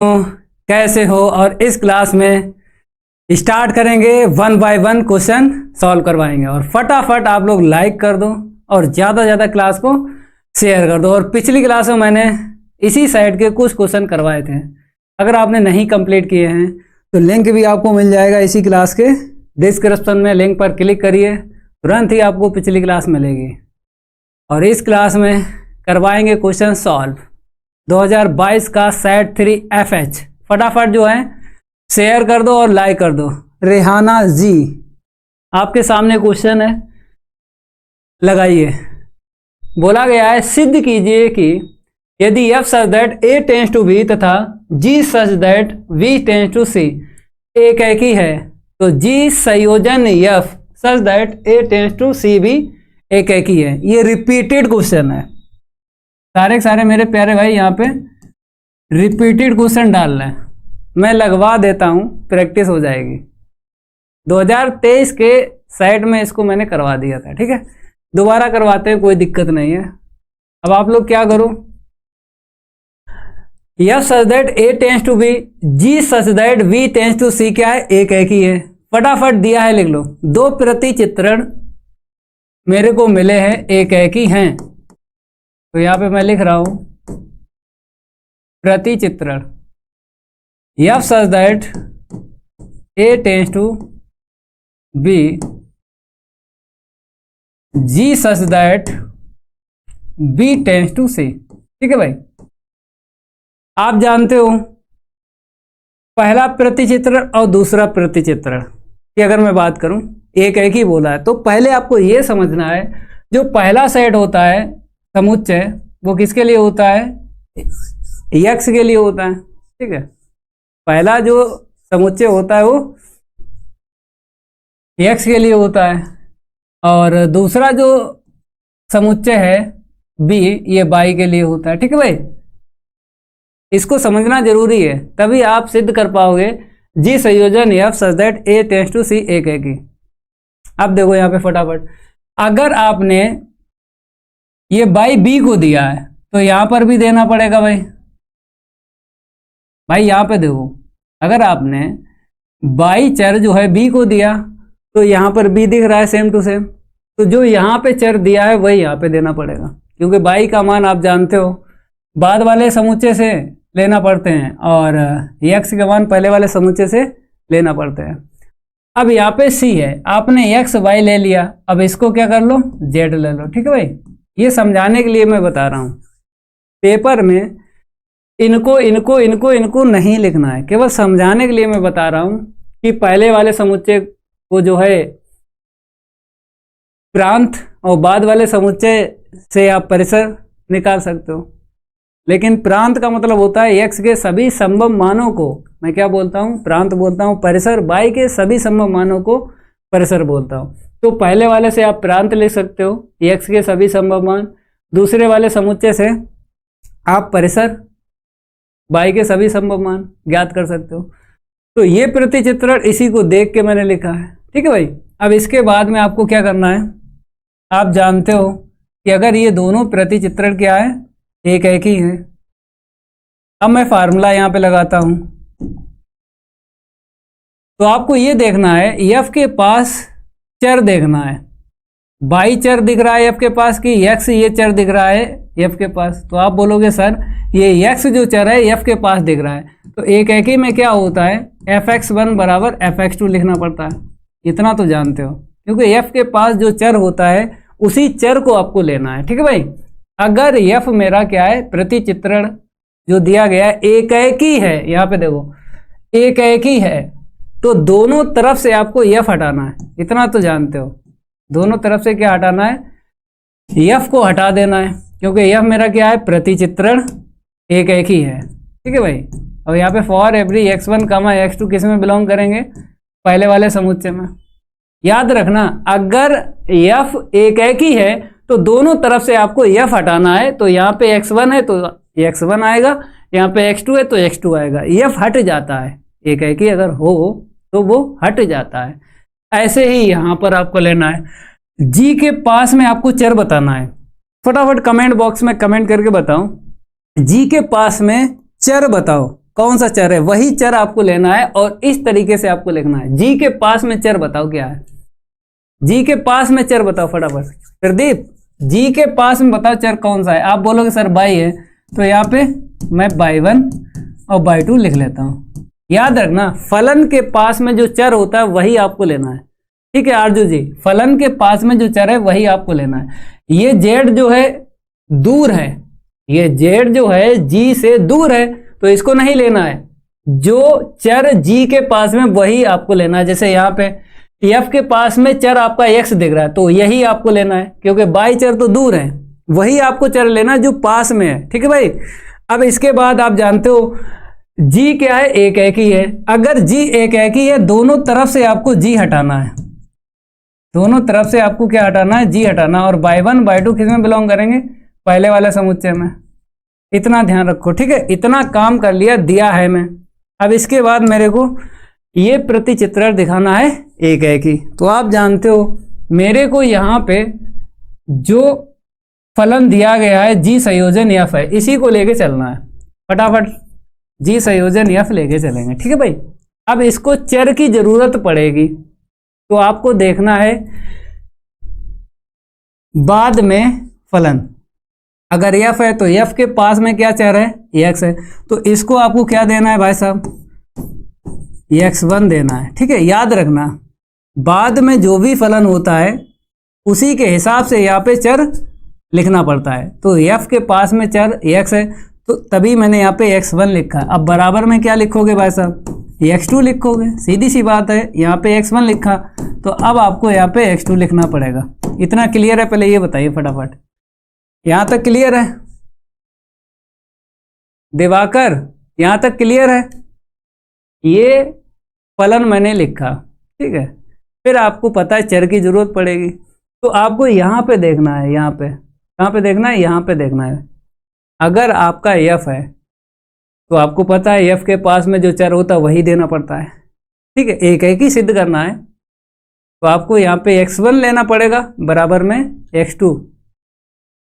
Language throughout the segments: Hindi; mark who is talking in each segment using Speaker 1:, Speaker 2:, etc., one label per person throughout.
Speaker 1: तो कैसे हो। और इस क्लास में स्टार्ट करेंगे 1 बाय 1 क्वेश्चन सॉल्व करवाएंगे और फटाफट आप लोग लाइक कर दो और ज़्यादा ज़्यादा क्लास को शेयर कर दो। और पिछली क्लास में मैंने इसी साइड के कुछ क्वेश्चन करवाए थे, अगर आपने नहीं कंप्लीट किए हैं तो लिंक भी आपको मिल जाएगा इसी क्लास के डिस्क्रिप्शन में। लिंक पर क्लिक करिए, तुरंत ही आपको पिछली क्लास मिलेगी। और इस क्लास में करवाएंगे क्वेश्चन सॉल्व 2022 का सेट 3 FH। फटाफट जो है शेयर कर दो और लाइक कर दो। रेहाना जी, आपके सामने क्वेश्चन है, लगाइए। बोला गया है सिद्ध कीजिए कि यदि f such that a tends to b तथा g such that v tends to c एक ही है तो g संयोजन f such that a tends to c भी एक ही है। ये रिपीटेड क्वेश्चन है, सारे मेरे प्यारे भाई यहाँ पे रिपीटेड क्वेश्चन डाल रहे हैं। मैं लगवा देता हूँ, प्रैक्टिस हो जाएगी। 2023 के साइड में इसको मैंने करवा दिया था, ठीक है। दोबारा करवाते हैं, कोई दिक्कत नहीं है। अब आप लोग क्या करो, F such that A tends to B, G such that B tends to C क्या है, एक ही है। फटाफट दिया है, लिख लो। दो प्रतिचित्रण मेरे को मिले हैं, एक ही हैं। तो यहां पे मैं लिख रहा हूं प्रतिचित्रण F such that A tends to B, G such that B tends to C. ठीक है भाई, आप जानते हो पहला प्रतिचित्रण और दूसरा प्रतिचित्रण की अगर मैं बात करूं, एक ही बोला है। तो पहले आपको यह समझना है, जो पहला सेट होता है समुच्चय, वो किसके लिए होता है, x के लिए होता है। ठीक है, पहला जो समुच्चय होता है वो x के लिए होता है, और दूसरा जो समुच्चय है b, ये y के लिए होता है। ठीक है भाई, इसको समझना जरूरी है, तभी आप सिद्ध कर पाओगे जी संयोजन f such that a tends to c एक ही। अब देखो यहाँ पे फटाफट, अगर आपने ये बाई बी को दिया है तो यहां पर भी देना पड़ेगा भाई। यहां पे देखो, अगर आपने बाई चर जो है बी को दिया तो यहां पर बी दिख रहा है सेम टू सेम, तो जो यहां पे चर दिया है वही यहां पे देना पड़ेगा, क्योंकि बाई का मान आप जानते हो बाद वाले समुच्चय से लेना पड़ते हैं और x के मान पहले वाले समुच्चय से लेना पड़ते हैं। अब यहाँ पे c है, आपने x y ले लिया, अब इसको क्या कर लो, z ले लो। ठीक है भाई, ये समझाने के लिए मैं बता रहा हूँ। पेपर में इनको नहीं लिखना है, केवल समझाने के लिए मैं बता रहा हूँ कि पहले वाले समुच्चय को जो है प्रांत और बाद वाले समुच्चय से आप परिसर निकाल सकते हो। लेकिन प्रांत का मतलब होता है x के सभी संभव मानों को, मैं क्या बोलता हूँ, प्रांत बोलता हूँ। परिसर y के सभी संभव मानों को परिसर बोलता हूँ। तो पहले वाले से आप प्रांत लिख सकते हो, x के सभी संभव मान। दूसरे वाले समुच्चय से आप परिसर y के सभी संभव मान ज्ञात कर सकते हो। तो ये प्रतिचित्रण इसी को देख के मैंने लिखा है। ठीक है भाई, अब इसके बाद में आपको क्या करना है, आप जानते हो कि अगर ये दोनों प्रतिचित्रण क्या है, एक ही है। अब मैं फार्मूला यहां पे लगाता हूं, तो आपको ये देखना है f के पास चर देखना है। y चर दिख रहा है f के पास कि x ये चर दिख रहा है f के पास। तो आप बोलोगे सर ये x जो चर है f के पास दिख रहा है, तो एक ही में क्या होता है, fx1 बराबर fx2 लिखना पड़ता है। इतना तो जानते हो, क्योंकि f के पास जो चर होता है उसी चर को आपको लेना है। ठीक है भाई, अगर f मेरा क्या है, प्रतिचित्रण जो दिया गया है एक ही है, यहाँ पे देखो एक ही है, तो दोनों तरफ से आपको f हटाना है। इतना तो जानते हो, दोनों तरफ से क्या हटाना है, f को हटा देना है, क्योंकि f मेरा क्या है, प्रतिचित्रण एक ही है। ठीक है भाई, और यहाँ पे फॉर एवरी x1, x2 किस में बिलोंग करेंगे, पहले वाले समुच्चय में। याद रखना, अगर f एक ही है तो दोनों तरफ से आपको f हटाना है। तो यहाँ पे x1 है तो x1 आएगा, यहाँ पे x2 है तो x2 आएगा। f हट जाता है, एक ही अगर हो तो वो हट जाता है। ऐसे ही यहाँ पर आपको लेना है, g के पास में आपको चर बताना है। फटाफट कमेंट बॉक्स में कमेंट करके बताओ, g के पास में चर बताओ। कौन सा चर है वही चर आपको लेना है और इस तरीके से आपको लिखना है। जी के पास में चर बताओ क्या है, जी के पास में चर बताओ फटाफट। प्रदीप जी के पास में बताओ चर कौन सा है। आप बोलोगे सर बाई है, तो यहाँ पे मैं बाई1 और बाई2 लिख लेता हूं। याद रखना फलन के पास में जो चर होता है वही आपको लेना है, ठीक है आरजू जी, फलन के पास में जो चर है वही आपको लेना है। ये जेड जो है दूर है, ये जेड जो है जी से दूर है तो इसको नहीं लेना है, जो चर जी के पास में वही आपको लेना है। जैसे यहाँ पे एफ के पास में चर आपका एक्स दिख रहा है तो यही आपको लेना है, क्योंकि बाई चर तो दूर है, वही आपको चर लेना जो पास में है, ठीक है भाई। अब इसके बाद आप जानते हो जी क्या है, एक ही है। अगर जी एक ही है दोनों तरफ से आपको जी हटाना है, दोनों तरफ से आपको क्या हटाना है, जी हटाना। और बाई1 बाई2 किस में बिलोंग करेंगे, पहले वाले समुच्चय में। इतना ध्यान रखो, ठीक है। इतना काम कर लिया, दिया है मैं। अब इसके बाद मेरे को ये प्रतिचित्रण दिखाना है एक ही। तो आप जानते हो मेरे को यहाँ पे जो फलन दिया गया है जी संयोजन एफ है, इसी को लेके चलना है फटाफट। जी संयोजन एफ लेके चलेंगे, ठीक है भाई। अब इसको चर की जरूरत पड़ेगी तो आपको देखना है बाद में फलन। अगर एफ है तो एफ के पास में क्या चर है, एक्स है, तो इसको आपको क्या देना है भाई साहब, x1 देना है, ठीक है। याद रखना बाद में जो भी फलन होता है उसी के हिसाब से यहाँ पे चर लिखना पड़ता है। तो f के पास में चर x है तो तभी मैंने यहाँ पे x1 लिखा है। अब बराबर में क्या लिखोगे भाई साहब, x2 लिखोगे, सीधी सी बात है। यहाँ पे x1 लिखा तो अब आपको यहाँ पे x2 लिखना पड़ेगा। इतना क्लियर है, पहले ये बताइए फटाफट, यहाँ तक क्लियर है दिवाकर, यहाँ तक क्लियर है। ये फलन मैंने लिखा, ठीक है। फिर आपको पता है चर की जरूरत पड़ेगी तो आपको यहाँ पे देखना है, यहाँ पे कहाँ पे देखना है, यहाँ पे देखना है। अगर आपका एफ है तो आपको पता है एफ के पास में जो चर होता है वही देना पड़ता है, ठीक है। एक ही सिद्ध करना है तो आपको यहाँ पे x1 लेना पड़ेगा बराबर में x2।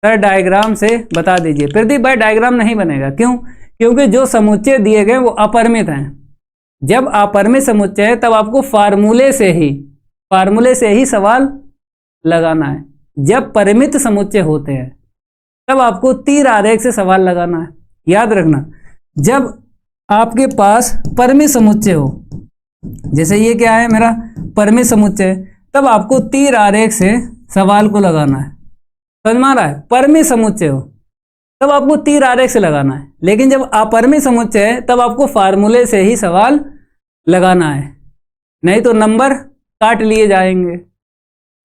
Speaker 1: सर डायग्राम से बता दीजिए। प्रदीप भाई डायग्राम नहीं बनेगा, क्यों, क्योंकि जो समुच्चय दिए गए वो अपरिमित हैं। जब अपरिमित समुच्चय है तब आपको फार्मूले से ही सवाल लगाना है। जब परिमित समुच्चय होते हैं तब आपको तीर आरेख से सवाल लगाना है। याद रखना जब आपके पास परिमित समुच्चय हो, जैसे ये क्या है मेरा परिमित समुच्चय, तब आपको तीर आरेख से सवाल को लगाना है। समझ में आ रहा है, परिमित समुच्चय हो तब आपको तीर आरेख से लगाना है, लेकिन जब अपरिमित समुच्चय है तब आपको फार्मूले से ही सवाल लगाना है, नहीं तो नंबर काट लिए जाएंगे।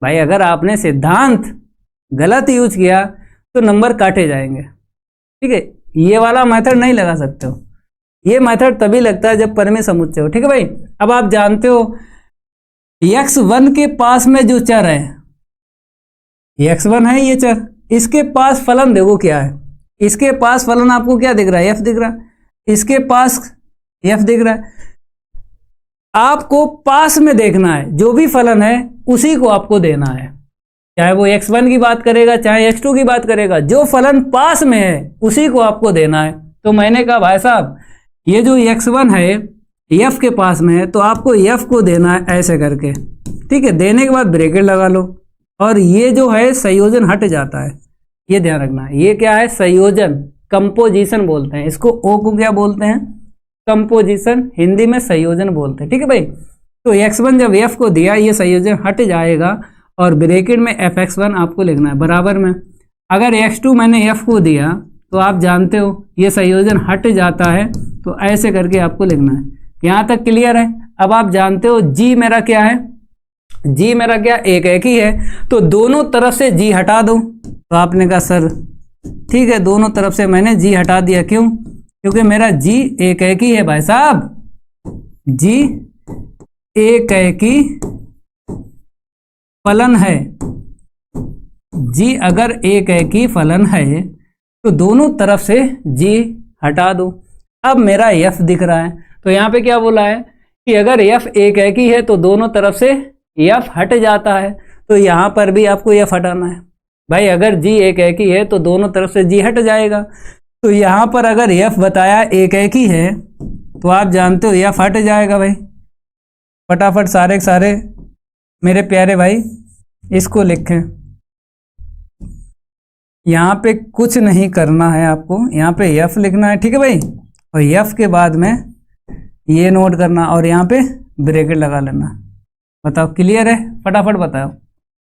Speaker 1: भाई अगर आपने सिद्धांत गलत यूज किया तो नंबर काटे जाएंगे, ठीक है। ये वाला मेथड नहीं लगा सकते हो, ये मेथड तभी लगता है जब परिमित समुच्चय हो, ठीक है भाई। अब आप जानते हो x1 के पास में जो चर है, x1 है ये चर, इसके पास फलन देखो क्या है, इसके पास फलन आपको क्या दिख रहा है, f दिख रहा है, इसके पास f दिख रहा है। आपको पास में देखना है, जो भी फलन है उसी को आपको देना है, चाहे वो x1 की बात करेगा चाहे x2 की बात करेगा, जो फलन पास में है उसी को आपको देना है। तो मैंने कहा भाई साहब ये जो x1 है f के पास में है तो आपको f को देना है ऐसे करके, ठीक है। देने के बाद ब्रैकेट लगा लो और ये जो है संयोजन हट जाता है, ये ध्यान रखना। ये क्या है, संयोजन, कंपोजिशन बोलते हैं इसको। ओ को क्या बोलते हैं, कंपोजिशन, हिंदी में संयोजन बोलते हैं, ठीक है भाई। तो x1 जब f को दिया ये संयोजन हट जाएगा और ब्रैकेट में fx1 आपको लिखना है बराबर में। अगर x2 मैंने f को दिया तो आप जानते हो ये संयोजन हट जाता है, तो ऐसे करके आपको लिखना है। यहाँ तक क्लियर है। अब आप जानते हो g मेरा क्या है, g मेरा क्या एक ही है, तो दोनों तरफ से g हटा दो। तो आपने कहा सर ठीक है, दोनों तरफ से मैंने g हटा दिया, क्यों, क्योंकि मेरा g एक ही है भाई साहब, g एक ही फलन है। g अगर एक ही फलन है तो दोनों तरफ से g हटा दो। अब मेरा f दिख रहा है, तो यहाँ पे क्या बोला है कि अगर f एक ही है तो दोनों तरफ से f हट जाता है, तो यहाँ पर भी आपको f हटाना है। भाई अगर g एक ही है तो दोनों तरफ से g हट जाएगा, तो यहाँ पर अगर एफ बताया एक एक ही है तो आप जानते हो एफ हट जाएगा भाई। फटाफट सारे के सारे मेरे प्यारे भाई इसको लिखें। यहाँ पे कुछ नहीं करना है आपको, यहाँ पे एफ लिखना है, ठीक है भाई। और एफ के बाद में ये नोट करना और यहाँ पे ब्रैकेट लगा लेना। बताओ क्लियर है? फटाफट बताओ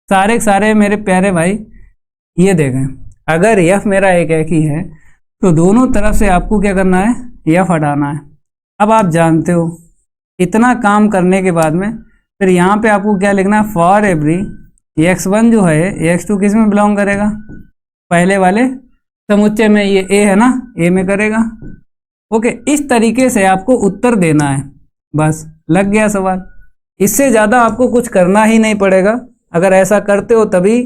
Speaker 1: सारे के सारे मेरे प्यारे भाई। ये देखें, अगर एफ मेरा एक ही है तो दोनों तरफ से आपको क्या करना है, एफ हटाना है। अब आप जानते हो इतना काम करने के बाद में फिर यहाँ पे आपको क्या लिखना है, फॉर एवरी x1 जो है x2 किस में बिलोंग करेगा, पहले वाले समुच्चय में। ये ए है ना, ए में करेगा। ओके, इस तरीके से आपको उत्तर देना है, बस लग गया सवाल। इससे ज़्यादा आपको कुछ करना ही नहीं पड़ेगा। अगर ऐसा करते हो तभी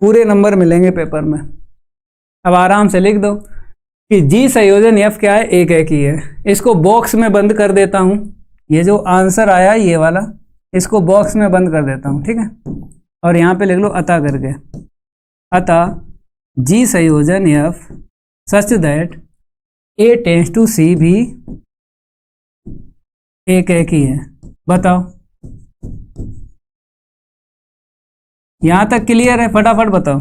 Speaker 1: पूरे नंबर मिलेंगे पेपर में। अब आराम से लिख दो कि जी संयोजन एफ क्या है, एक एक ही है। इसको बॉक्स में बंद कर देता हूँ। ये जो आंसर आया ये वाला, इसको बॉक्स में बंद कर देता हूँ, ठीक है। और यहाँ पे लिख लो अतः करके, अतः जी संयोजन F such that A tends to C भी एक एक ही है। बताओ यहां तक क्लियर है? फटाफट बताओ।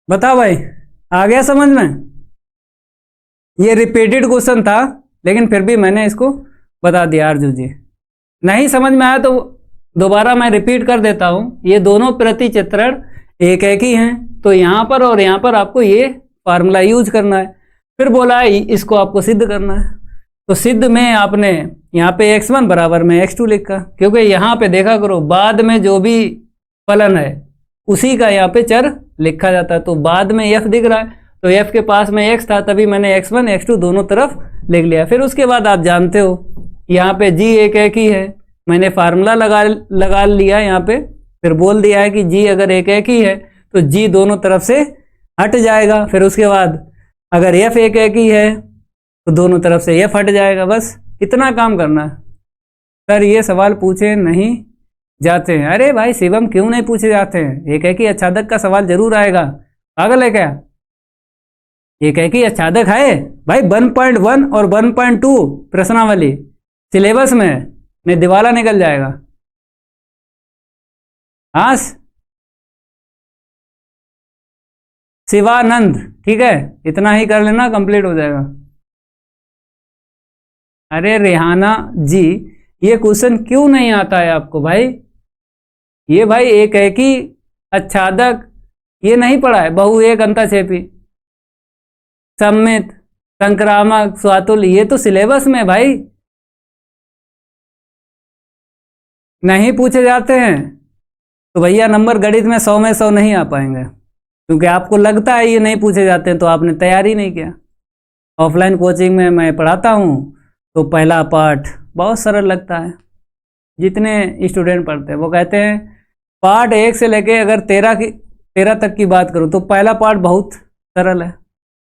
Speaker 1: बताओ भाई, आ गया समझ में? ये रिपीटेड क्वेश्चन था लेकिन फिर भी मैंने इसको बता दिया अर्जु जी। नहीं समझ में आया तो दोबारा मैं रिपीट कर देता हूं। ये दोनों प्रतिचित्रण एक एक ही हैं, तो यहां पर और यहां पर आपको ये फार्मूला यूज करना है। फिर बोला है इसको आपको सिद्ध करना है, तो सिद्ध में आपने यहाँ पे x1 बराबर में x2 लिखा, क्योंकि यहाँ पे देखा करो बाद में जो भी फलन है उसी का यहाँ पे चर लिखा जाता है। तो बाद में f दिख रहा है तो f के पास में x था, तभी मैंने x1 x2 दोनों तरफ लिख लिया। फिर उसके बाद आप जानते हो यहाँ पे g एक एक ही है, मैंने फार्मूला लगा लिया यहाँ पे। फिर बोल दिया है कि g अगर एक एक ही है तो g दोनों तरफ से हट जाएगा। फिर उसके बाद अगर f एक एक ही है तो दोनों तरफ से f हट जाएगा। बस इतना काम करना है। सर ये सवाल पूछे नहीं जाते हैं। अरे भाई शिवम क्यों नहीं पूछे जाते हैं? एक ही आच्छादक का सवाल जरूर आएगा। पागल है क्या? एक ही आच्छादक है भाई। 1.1 और 1.2 प्रश्नावली सिलेबस में नहीं दिवाला निकल जाएगा। हाँ शिवानंद, ठीक है, इतना ही कर लेना, कंप्लीट हो जाएगा। अरे रेहाना जी, ये क्वेश्चन क्यों नहीं आता है आपको भाई? ये भाई एक ही आच्छादक ये नहीं पढ़ा है। बहु एक अंताक्षेपी, सम्मित, संक्रामक, स्वातुल्य, ये तो सिलेबस में भाई नहीं पूछे जाते हैं। तो भैया नंबर गणित में 100 में 100 नहीं आ पाएंगे, क्योंकि आपको लगता है ये नहीं पूछे जाते हैं तो आपने तैयारी नहीं किया। ऑफलाइन कोचिंग में मैं पढ़ाता हूँ तो पहला पार्ट बहुत सरल लगता है। जितने स्टूडेंट पढ़ते हैं वो कहते हैं पार्ट 1 से लेके अगर 13 तक की बात करूँ तो पहला पार्ट बहुत सरल है,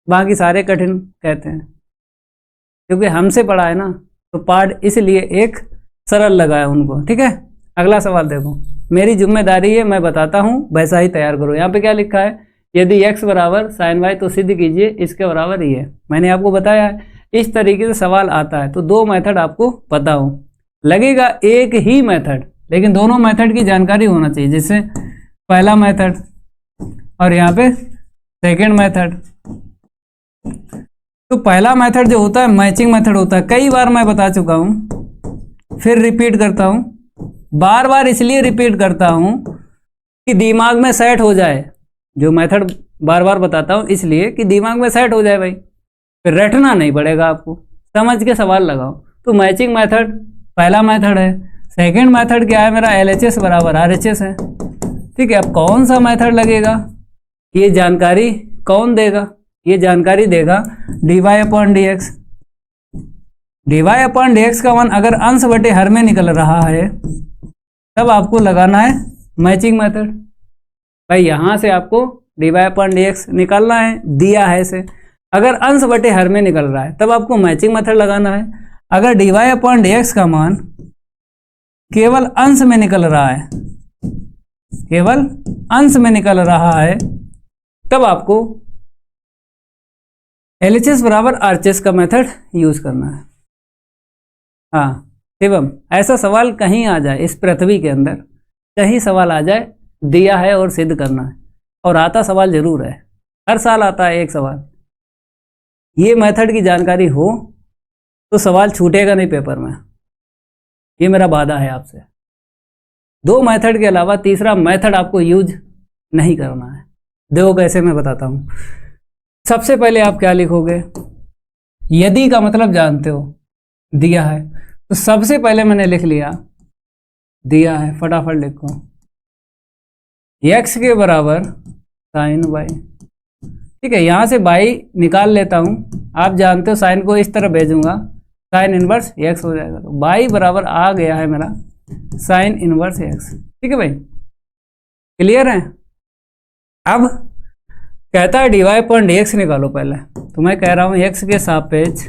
Speaker 1: बाकी सारे कठिन कहते हैं। क्योंकि हमसे पढ़ा है ना तो पार्ट इसलिए एक सरल लगा है उनको, ठीक है। अगला सवाल देखो, मेरी जिम्मेदारी है मैं बताता हूँ वैसा ही तैयार करो। यहाँ पे क्या लिखा है, यदि x बराबर साइन y तो सिद्ध कीजिए इसके बराबर ये है। मैंने आपको बताया है इस तरीके से सवाल आता है तो दो मेथड आपको पता हो। लगेगा एक ही मेथड लेकिन दोनों मेथड की जानकारी होना चाहिए। जैसे पहला मेथड और यहाँ पे सेकेंड मेथड। तो पहला मेथड जो होता है मैचिंग मेथड होता है, कई बार मैं बता चुका हूँ, फिर रिपीट करता हूँ। बार बार इसलिए रिपीट करता हूँ कि दिमाग में सेट हो जाए। जो मेथड बार बार बताता हूँ इसलिए कि दिमाग में सेट हो जाए भाई, फिर रटना नहीं पड़ेगा आपको, समझ के सवाल लगाओ। तो मैचिंग मेथड पहला मेथड है। सेकंड मेथड क्या है मेरा, LHS बराबर RHS है, ठीक है। अब कौन सा मेथड लगेगा ये जानकारी कौन देगा? ये जानकारी देगा dy/dx। dy/dx का मान अगर अंश बटे हर में निकल रहा है तब आपको लगाना है मैचिंग मेथड। भाई यहाँ से आपको dy/dx निकालना है, दिया है इसे। अगर अंश बटे हर में निकल रहा है तब आपको मैचिंग मेथड लगाना है। अगर dy अपॉन dx का मान केवल अंश में निकल रहा है, केवल अंश में निकल रहा है, तब आपको LHS बराबर RHS का मेथड यूज करना है। हाँ एवं ऐसा सवाल कहीं आ जाए इस पृथ्वी के अंदर, कहीं सवाल आ जाए, दिया है और सिद्ध करना है, और आता सवाल जरूर है, हर साल आता है एक सवाल, ये मेथड की जानकारी हो तो सवाल छूटेगा नहीं पेपर में, ये मेरा वादा है आपसे। 2 मेथड के अलावा तीसरा मेथड आपको यूज नहीं करना है। देखो कैसे, मैं बताता हूँ। सबसे पहले आप क्या लिखोगे, यदि का मतलब जानते हो, दिया है तो सबसे पहले मैंने लिख लिया दिया है, फटाफट लिखो x के बराबर साइन y। ठीक है, यहां से y निकाल लेता हूं, आप जानते हो साइन को इस तरह भेजूंगा, साइन इनवर्स x हो जाएगा, तो y बराबर आ गया है मेरा साइन इनवर्स x। ठीक है भाई, क्लियर है। अब कहता है dy अपॉन dx निकालो पहले, तो मैं कह रहा हूं x के सापेक्ष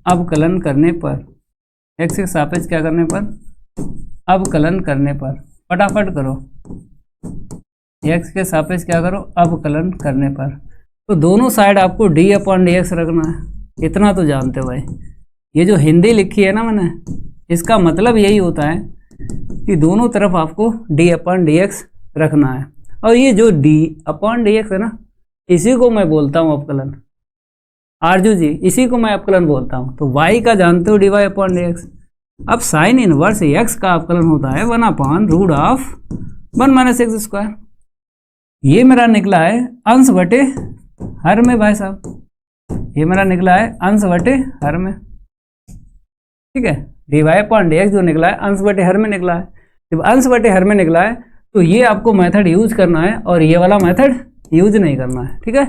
Speaker 1: अवकलन करने पर, x के सापेक्ष क्या करने पर, अवकलन करने पर, फटाफट करो, x के सापेक्ष क्या करो, अवकलन करने पर, तो दोनों साइड आपको d अपॉन dx रखना है। इतना तो जानते हो भाई, ये जो हिंदी लिखी है ना मैंने, इसका मतलब यही होता है कि दोनों तरफ आपको d अपॉन dx रखना है, और ये जो d अपॉन dx है ना, इसी को मैं बोलता हूँ अवकलन। आरजू जी, इसी को मैं अवकलन बोलता हूँ। तो y का जानते हो dy अपॉन dx। अब साइन इनवर्स x का अवकलन होता है 1 upon root of 1 minus x square. ये मेरा निकला है अंश बटे हर में भाई साहब, ये मेरा निकला है अंश बटे हर में। ठीक है, dy अपॉन dx जो निकला है अंश बटे हर में निकला है। जब अंश बटे हर में निकला है तो ये आपको मेथड यूज करना है और ये वाला मेथड यूज नहीं करना है। ठीक है,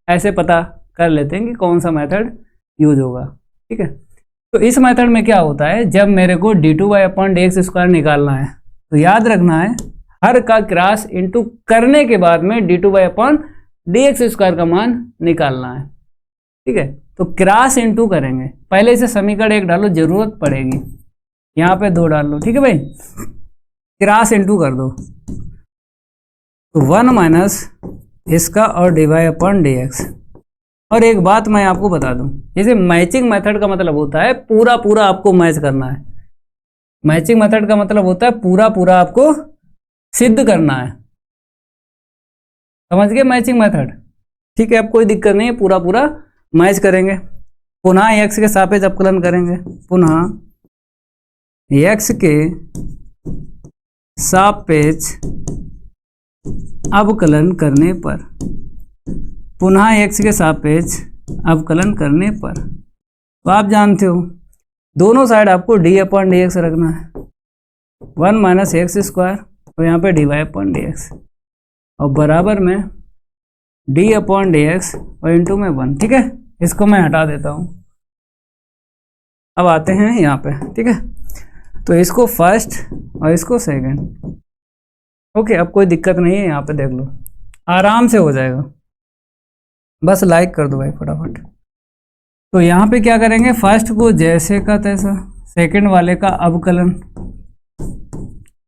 Speaker 1: ऐसे पता कर लेते हैं कि कौन सा मेथड यूज होगा। ठीक है, तो इस मेथड में क्या होता है, जब मेरे को d2y अपॉन dx स्क्वायर निकालना है तो याद रखना है हर का क्रॉस इंटू करने के बाद में d2y अपॉन dx स्क्वायर का मान निकालना है। ठीक है, तो क्रॉस इंटू करेंगे, पहले इसे समीकरण 1 डालो, जरूरत पड़ेगी, यहाँ पे 2 डाल लो। ठीक है भाई, क्रॉस इंटू कर दो, तो 1 माइनस इसका और dy अपॉन dx। और एक बात मैं आपको बता दूं, जैसे मैचिंग मेथड का मतलब होता है पूरा पूरा आपको मैच करना है, मैचिंग मेथड का मतलब होता है पूरा पूरा आपको सिद्ध करना है, समझ गए मैचिंग मेथड। ठीक है, अब कोई दिक्कत नहीं है, पूरा पूरा मैच करेंगे। पुनः x के सापेक्ष अवकलन करेंगे, पुनः x के सापेक्ष अवकलन करने पर, पुनः x के सापेक्ष अवकलन करने पर, तो आप जानते हो दोनों साइड आपको d अपॉन dx रखना है, 1 माइनस एक्स स्क्वायर और यहाँ पे dy अपॉन dx, और बराबर में d अपॉन dx और इंटू में 1। ठीक है, इसको मैं हटा देता हूँ। अब आते हैं यहाँ पे। ठीक है, तो इसको फर्स्ट और इसको सेकंड। ओके, अब कोई दिक्कत नहीं है, यहाँ पे देख लो, आराम से हो जाएगा, बस लाइक कर दो भाई फटाफट। तो यहाँ पे क्या करेंगे, फर्स्ट को जैसे का तैसा, सेकंड वाले का अवकलन।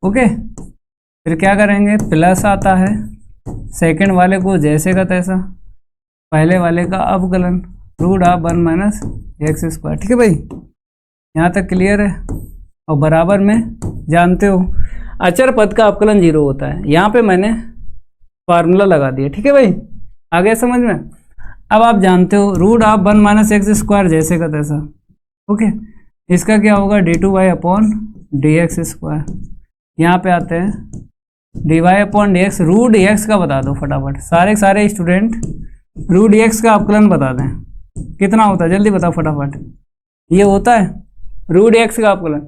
Speaker 1: ओके, फिर क्या करेंगे, प्लस आता है, सेकंड वाले को जैसे का तैसा, पहले वाले का अवकलन, root of 1 minus x square. ठीक है भाई, यहाँ तक क्लियर है। और बराबर में जानते हो अचर पद का अवकलन 0 होता है, यहाँ पे मैंने फार्मूला लगा दिया। ठीक है भाई, आ गया समझ में। अब आप जानते हो root of 1 minus x square जैसे का तैसा। ओके, इसका क्या होगा, d2y अपॉन dx स्क्वायर। यहाँ पे आते हैं dy upon dx, root dx का बता दो फटाफट, सारे स्टूडेंट रूट dx का अवकलन बता दें, कितना होता है जल्दी बताओ फटाफट। ये होता है रूट dx का अवकलन,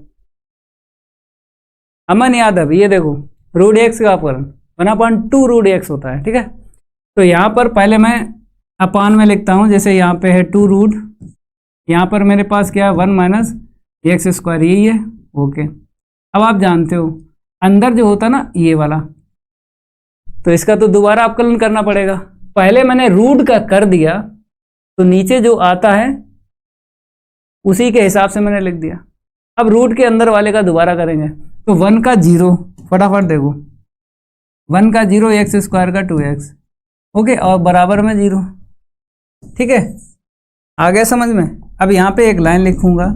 Speaker 1: अमन यादव, ये देखो रूट dx का अवकलन 1/2 रूट dx होता है। ठीक है, तो यहाँ पर पहले मैं अपान में लिखता हूँ, जैसे यहाँ पे है 2 रूट, यहाँ पर मेरे पास क्या है 1 माइनस एक्स स्क्वायर, यही है। ओके, अब आप जानते हो अंदर जो होता ना ये वाला, तो इसका तो दोबारा अवकलन करना पड़ेगा, पहले मैंने रूट का कर दिया तो नीचे जो आता है उसी के हिसाब से मैंने लिख दिया। अब रूट के अंदर वाले का दोबारा करेंगे तो 1 का 0, फटाफट देखो 1 का 0 एक्स स्क्वायर का 2x, ओके, और बराबर में 0। ठीक है, आ गया समझ में। अब यहाँ पे एक लाइन लिखूंगा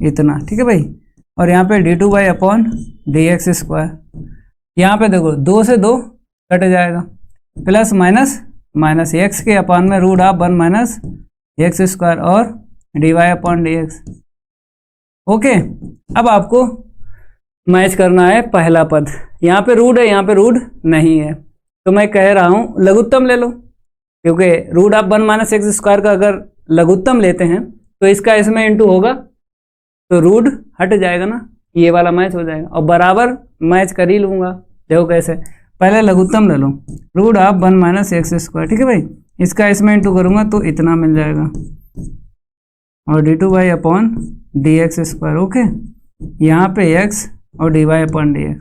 Speaker 1: इतना, ठीक है भाई, और यहाँ पे d2/dx²। यहाँ पे देखो 2 से 2 कट जाएगा, प्लस माइनस माइनस x के अपान में रूट ऑफ 1 माइनस x² और dy/dx। ओके, अब आपको मैच करना है पहला पद। यहाँ पे रूट है, यहाँ पे रूट नहीं है, तो मैं कह रहा हूँ लघुत्तम ले लो, क्योंकि रूट ऑफ 1 माइनस x² का अगर लघुत्तम लेते हैं तो इसका इसमें इंटू होगा तो रूट हट जाएगा ना, ये वाला मैच हो जाएगा, और बराबर मैच कर ही लूँगा। देखो कैसे, पहले लघुत्तम ले लो, रूट ऑफ 1 माइनस x², ठीक है भाई, इसका इसमें इंटू करूँगा तो इतना मिल जाएगा, और d2/dx², ओके, यहाँ पे x और dy/dx,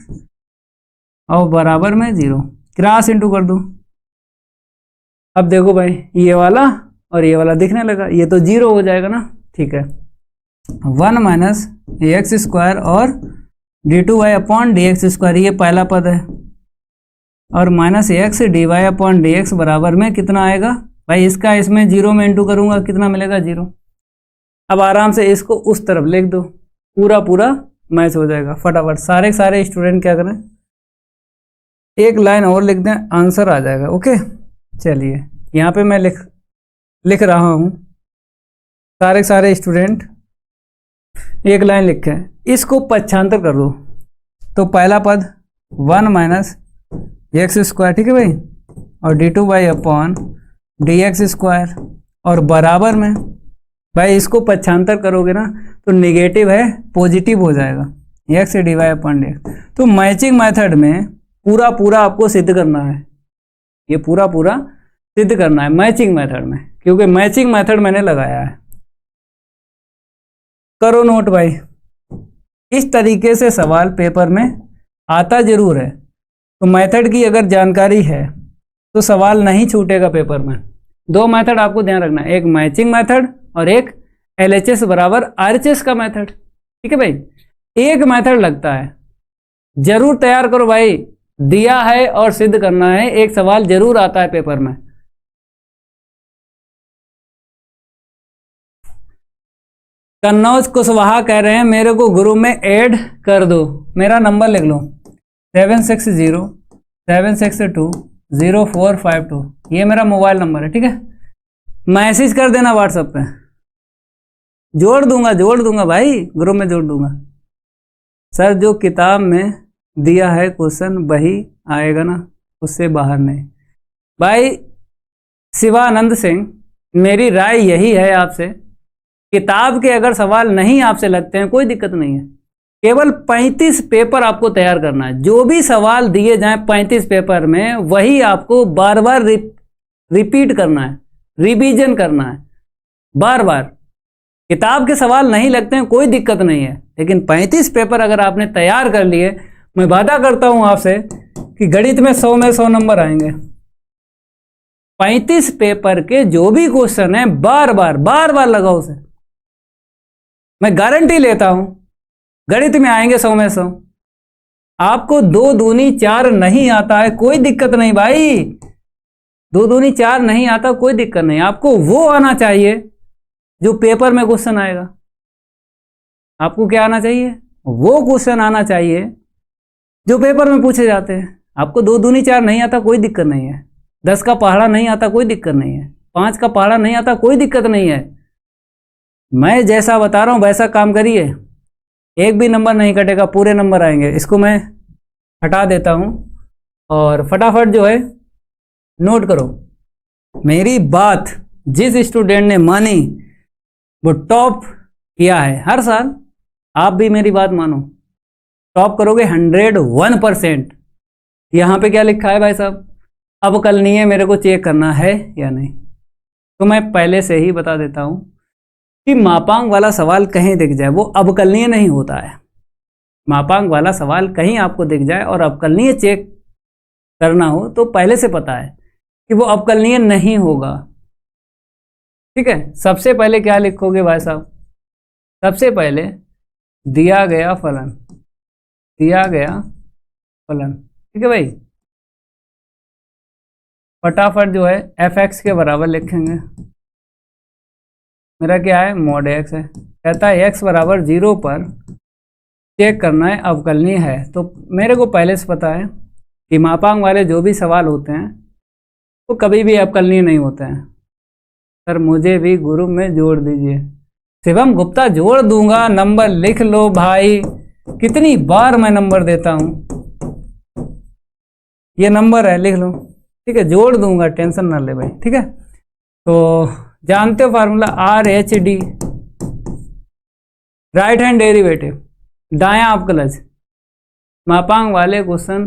Speaker 1: और बराबर में 0, क्रॉस इंटू कर दो। अब देखो भाई ये वाला और ये वाला दिखने लगा, ये तो 0 हो जाएगा ना, ठीक है। 1 माइनस x² और d2/dx², ये पहला पद है, और माइनस x dy/dx बराबर में कितना आएगा भाई, इसका इसमें 0 में इंटू करूंगा कितना मिलेगा, 0। अब आराम से इसको उस तरफ लिख दो, पूरा पूरा मैच हो जाएगा। फटाफट सारे स्टूडेंट क्या करें, एक लाइन और लिख दें, आंसर आ जाएगा। ओके, चलिए यहाँ पे मैं लिख रहा हूँ, सारे स्टूडेंट एक लाइन लिखें, इसको पक्षांतर कर दो, तो पहला पद 1 माइनस x², ठीक है भाई, और d2/dx², और बराबर में भाई इसको पक्षांतर करोगे ना तो निगेटिव है पॉजिटिव हो जाएगा, x dy/dx। तो मैचिंग मेथड में पूरा आपको सिद्ध करना है, ये पूरा सिद्ध करना है मैचिंग मेथड में, क्योंकि मैचिंग मेथड मैंने लगाया है। करो नोट भाई, इस तरीके से सवाल पेपर में आता जरूर है, तो मेथड की अगर जानकारी है तो सवाल नहीं छूटेगा पेपर में। 2 मेथड आपको ध्यान रखना है, एक मैचिंग मेथड और एक LHS बराबर RHS का मेथड, ठीक है भाई। एक मेथड लगता है, जरूर तैयार करो भाई, दिया है और सिद्ध करना है, एक सवाल जरूर आता है पेपर में। कन्नौज कुशवाहा कह रहे हैं मेरे को ग्रुप में ऐड कर दो, मेरा नंबर लिख लो 7607620452, ये मेरा मोबाइल नंबर है, ठीक है। मैसेज कर देना व्हाट्सएप पे, जोड़ दूंगा भाई, ग्रुप में जोड़ दूंगा। सर जो किताब में दिया है क्वेश्चन वही आएगा ना, उससे बाहर नहीं। भाई शिवानंद सिंह, मेरी राय यही है आपसे, किताब के अगर सवाल नहीं आपसे लगते हैं कोई दिक्कत नहीं है, केवल 35 पेपर आपको तैयार करना है। जो भी सवाल दिए जाएं 35 पेपर में वही आपको बार बार रिपीट करना है, रिवीजन करना है बार बार। किताब के सवाल नहीं लगते हैं कोई दिक्कत नहीं है, लेकिन 35 पेपर अगर आपने तैयार कर लिए, मैं वादा करता हूं आपसे कि गणित में 100 में 100 नंबर आएंगे। 35 पेपर के जो भी क्वेश्चन है बार बार लगाओ उसे, मैं गारंटी लेता हूं गणित में आएंगे 100 में 100। आपको 2 दूनी 4 नहीं आता है कोई दिक्कत नहीं भाई, 2 दूनी 4 नहीं आता कोई दिक्कत नहीं, आपको वो आना चाहिए जो पेपर में क्वेश्चन आएगा। आपको क्या आना चाहिए, वो क्वेश्चन आना चाहिए जो पेपर में पूछे जाते हैं। आपको 2 दूनी 4 नहीं आता कोई दिक्कत नहीं है, 10 का पहाड़ा नहीं आता कोई दिक्कत नहीं है, 5 का पहाड़ा नहीं आता कोई दिक्कत नहीं है। मैं जैसा बता रहा हूं वैसा काम करिए, एक भी नंबर नहीं कटेगा, पूरे नंबर आएंगे। इसको मैं हटा देता हूं और फटाफट जो है नोट करो। मेरी बात जिस स्टूडेंट ने मानी वो टॉप किया है हर साल, आप भी मेरी बात मानो, टॉप करोगे 101%। यहाँ पे क्या लिखा है भाई साहब, अवकलनीय मेरे को चेक करना है या नहीं। तो मैं पहले से ही बता देता हूं कि मापांक वाला सवाल कहीं दिख जाए वो अवकलनीय नहीं होता है। मापांक वाला सवाल कहीं आपको दिख जाए और अवकलनीय चेक करना हो तो पहले से पता है कि वो अवकलनीय नहीं होगा। ठीक है, सबसे पहले क्या लिखोगे भाई साहब, सबसे पहले दिया गया फलन, दिया गया फलन। ठीक है भाई, फटाफट जो है f(x) के बराबर लिखेंगे। मेरा क्या है, mod x है। कहता है x बराबर 0 पर चेक करना है अवकलनीय है। तो मेरे को पहले से पता है कि मापांक वाले जो भी सवाल होते हैं वो कभी भी अवकलनीय नहीं होते हैं। सर मुझे भी ग्रुप में जोड़ दीजिए। शिवम गुप्ता जोड़ दूंगा, नंबर लिख लो भाई। कितनी बार मैं नंबर देता हूं, ये नंबर है, लिख लो। ठीक है, जोड़ दूंगा, टेंशन ना ले भाई। ठीक है, तो जानते हो formula RH(D), right hand derivative, दायां अवकलज, मापांक वाले क्वेश्चन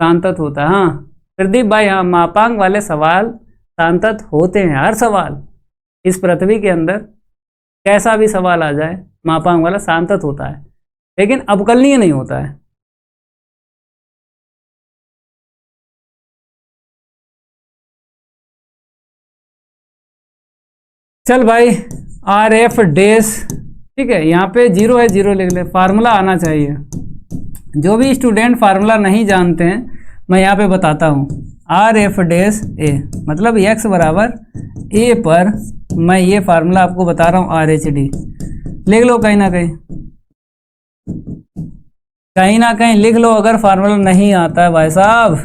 Speaker 1: सांतत होता है। हाँ प्रदीप भाई, हाँ मापांक वाले सवाल सांतत होते हैं। हर सवाल इस पृथ्वी के अंदर कैसा भी सवाल आ जाए मापांक वाला सांतत होता है, लेकिन अवकलनीय नहीं होता है। चल भाई RF', ठीक है, यहाँ पे 0 है, 0 लिख ले। फार्मूला आना चाहिए। जो भी स्टूडेंट फार्मूला नहीं जानते हैं मैं यहाँ पे बताता हूँ। RF'(A) मतलब x बराबर a पर मैं ये फार्मूला आपको बता रहा हूँ, RH(D) लिख लो कहीं ना कहीं, कहीं ना कहीं लिख लो। अगर फार्मूला नहीं आता है भाई साहब,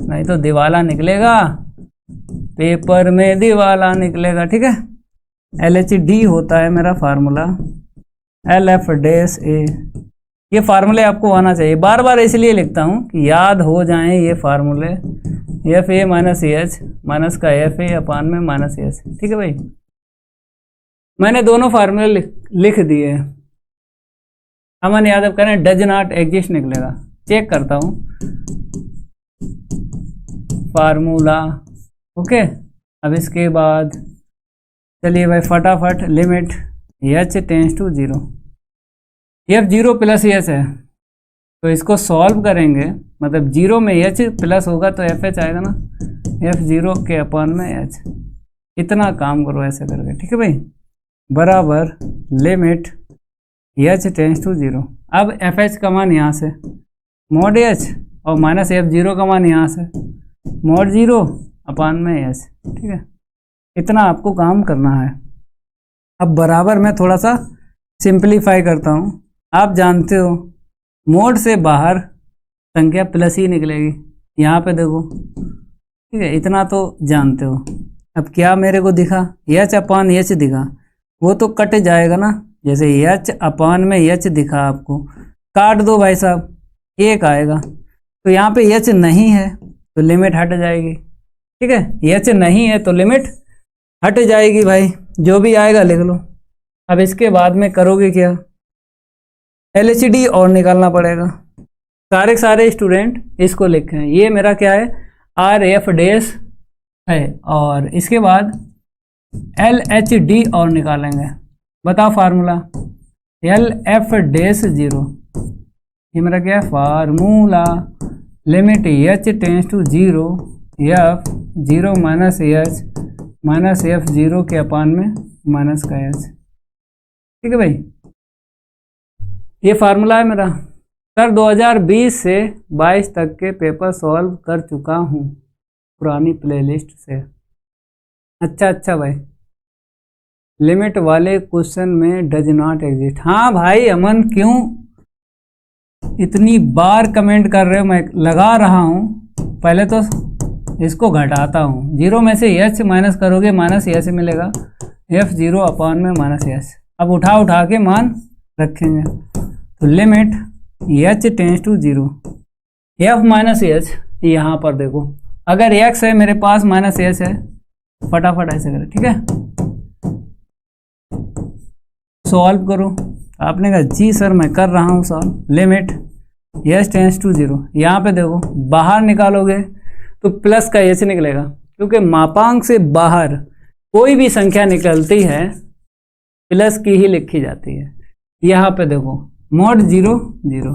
Speaker 1: नहीं तो दिवाला निकलेगा, पेपर में दिवाला निकलेगा। ठीक है, LHD होता है मेरा फार्मूला, LF'(A). ये फार्मूले आपको आना चाहिए। बार बार इसलिए लिखता हूँ कि याद हो जाएं ये फार्मूले। FA माइनस EH माइनस का FA अपान में माइनस EH। ठीक है भाई, मैंने दोनों फार्मूले लिख दिए। अमन यादव कह रहे हैं डज नॉट एग्जिस्ट निकलेगा। चेक करता हूँ फार्मूला। ओके, अब इसके बाद चलिए भाई फटाफट limit h tends to 0, f 0 plus h है तो इसको सॉल्व करेंगे। मतलब 0 में h प्लस होगा तो FH आएगा ना, f 0 के अपान में h। इतना काम करो ऐसे करके। ठीक है भाई, बराबर लिमिट h टेंस टू 0। अब FH का मान यहाँ से mod h और माइनस F0 का मान यहाँ से mod 0 अपान में h। ठीक है, इतना आपको काम करना है। अब बराबर मैं थोड़ा सा सिंपलीफाई करता हूँ। आप जानते हो मोड से बाहर संख्या प्लस ही निकलेगी। यहाँ पे देखो, ठीक है, इतना तो जानते हो। अब क्या मेरे को दिखा, h अपान h दिखा, वो तो कट जाएगा ना। जैसे h अपान में h दिखा आपको, काट दो भाई साहब, 1 आएगा। तो यहाँ पे h नहीं है तो लिमिट हट जाएगी। ठीक है, h नहीं है तो लिमिट हट जाएगी भाई, जो भी आएगा लिख लो। अब इसके बाद में करोगे क्या, LHD और निकालना पड़ेगा। सारे स्टूडेंट इसको लिखें। ये मेरा क्या है, RF' है, और इसके बाद LHD और निकालेंगे। बताओ फार्मूला LF'(0), ये मेरा क्या है formula, limit h tends to 0 f 0 minus h minus F0 के अपान में माइनस का h। ठीक है भाई, ये फार्मूला है मेरा। सर 2020 से 22 तक के पेपर सॉल्व कर चुका हूँ पुरानी प्लेलिस्ट से। अच्छा भाई, लिमिट वाले क्वेश्चन में डज नॉट एग्जिस्ट। हाँ भाई अमन, क्यों इतनी बार कमेंट कर रहे हो, मैं लगा रहा हूँ। पहले तो इसको घटाता हूँ, 0 में से h माइनस करोगे माइनस h मिलेगा, F0 अपान में माइनस h। अब उठा के मान रखेंगे। तो limit h tends to 0 f minus h, यहाँ पर देखो अगर x है मेरे पास माइनस h है, फटाफट ऐसे करें। ठीक है, सॉल्व करो। आपने कहा जी सर मैं कर रहा हूँ solve. Limit h tends to 0, यहाँ पे देखो बाहर निकालोगे तो प्लस का h निकलेगा, क्योंकि मापांक से बाहर कोई भी संख्या निकलती है प्लस की ही लिखी जाती है। यहाँ पे देखो mod 0 0।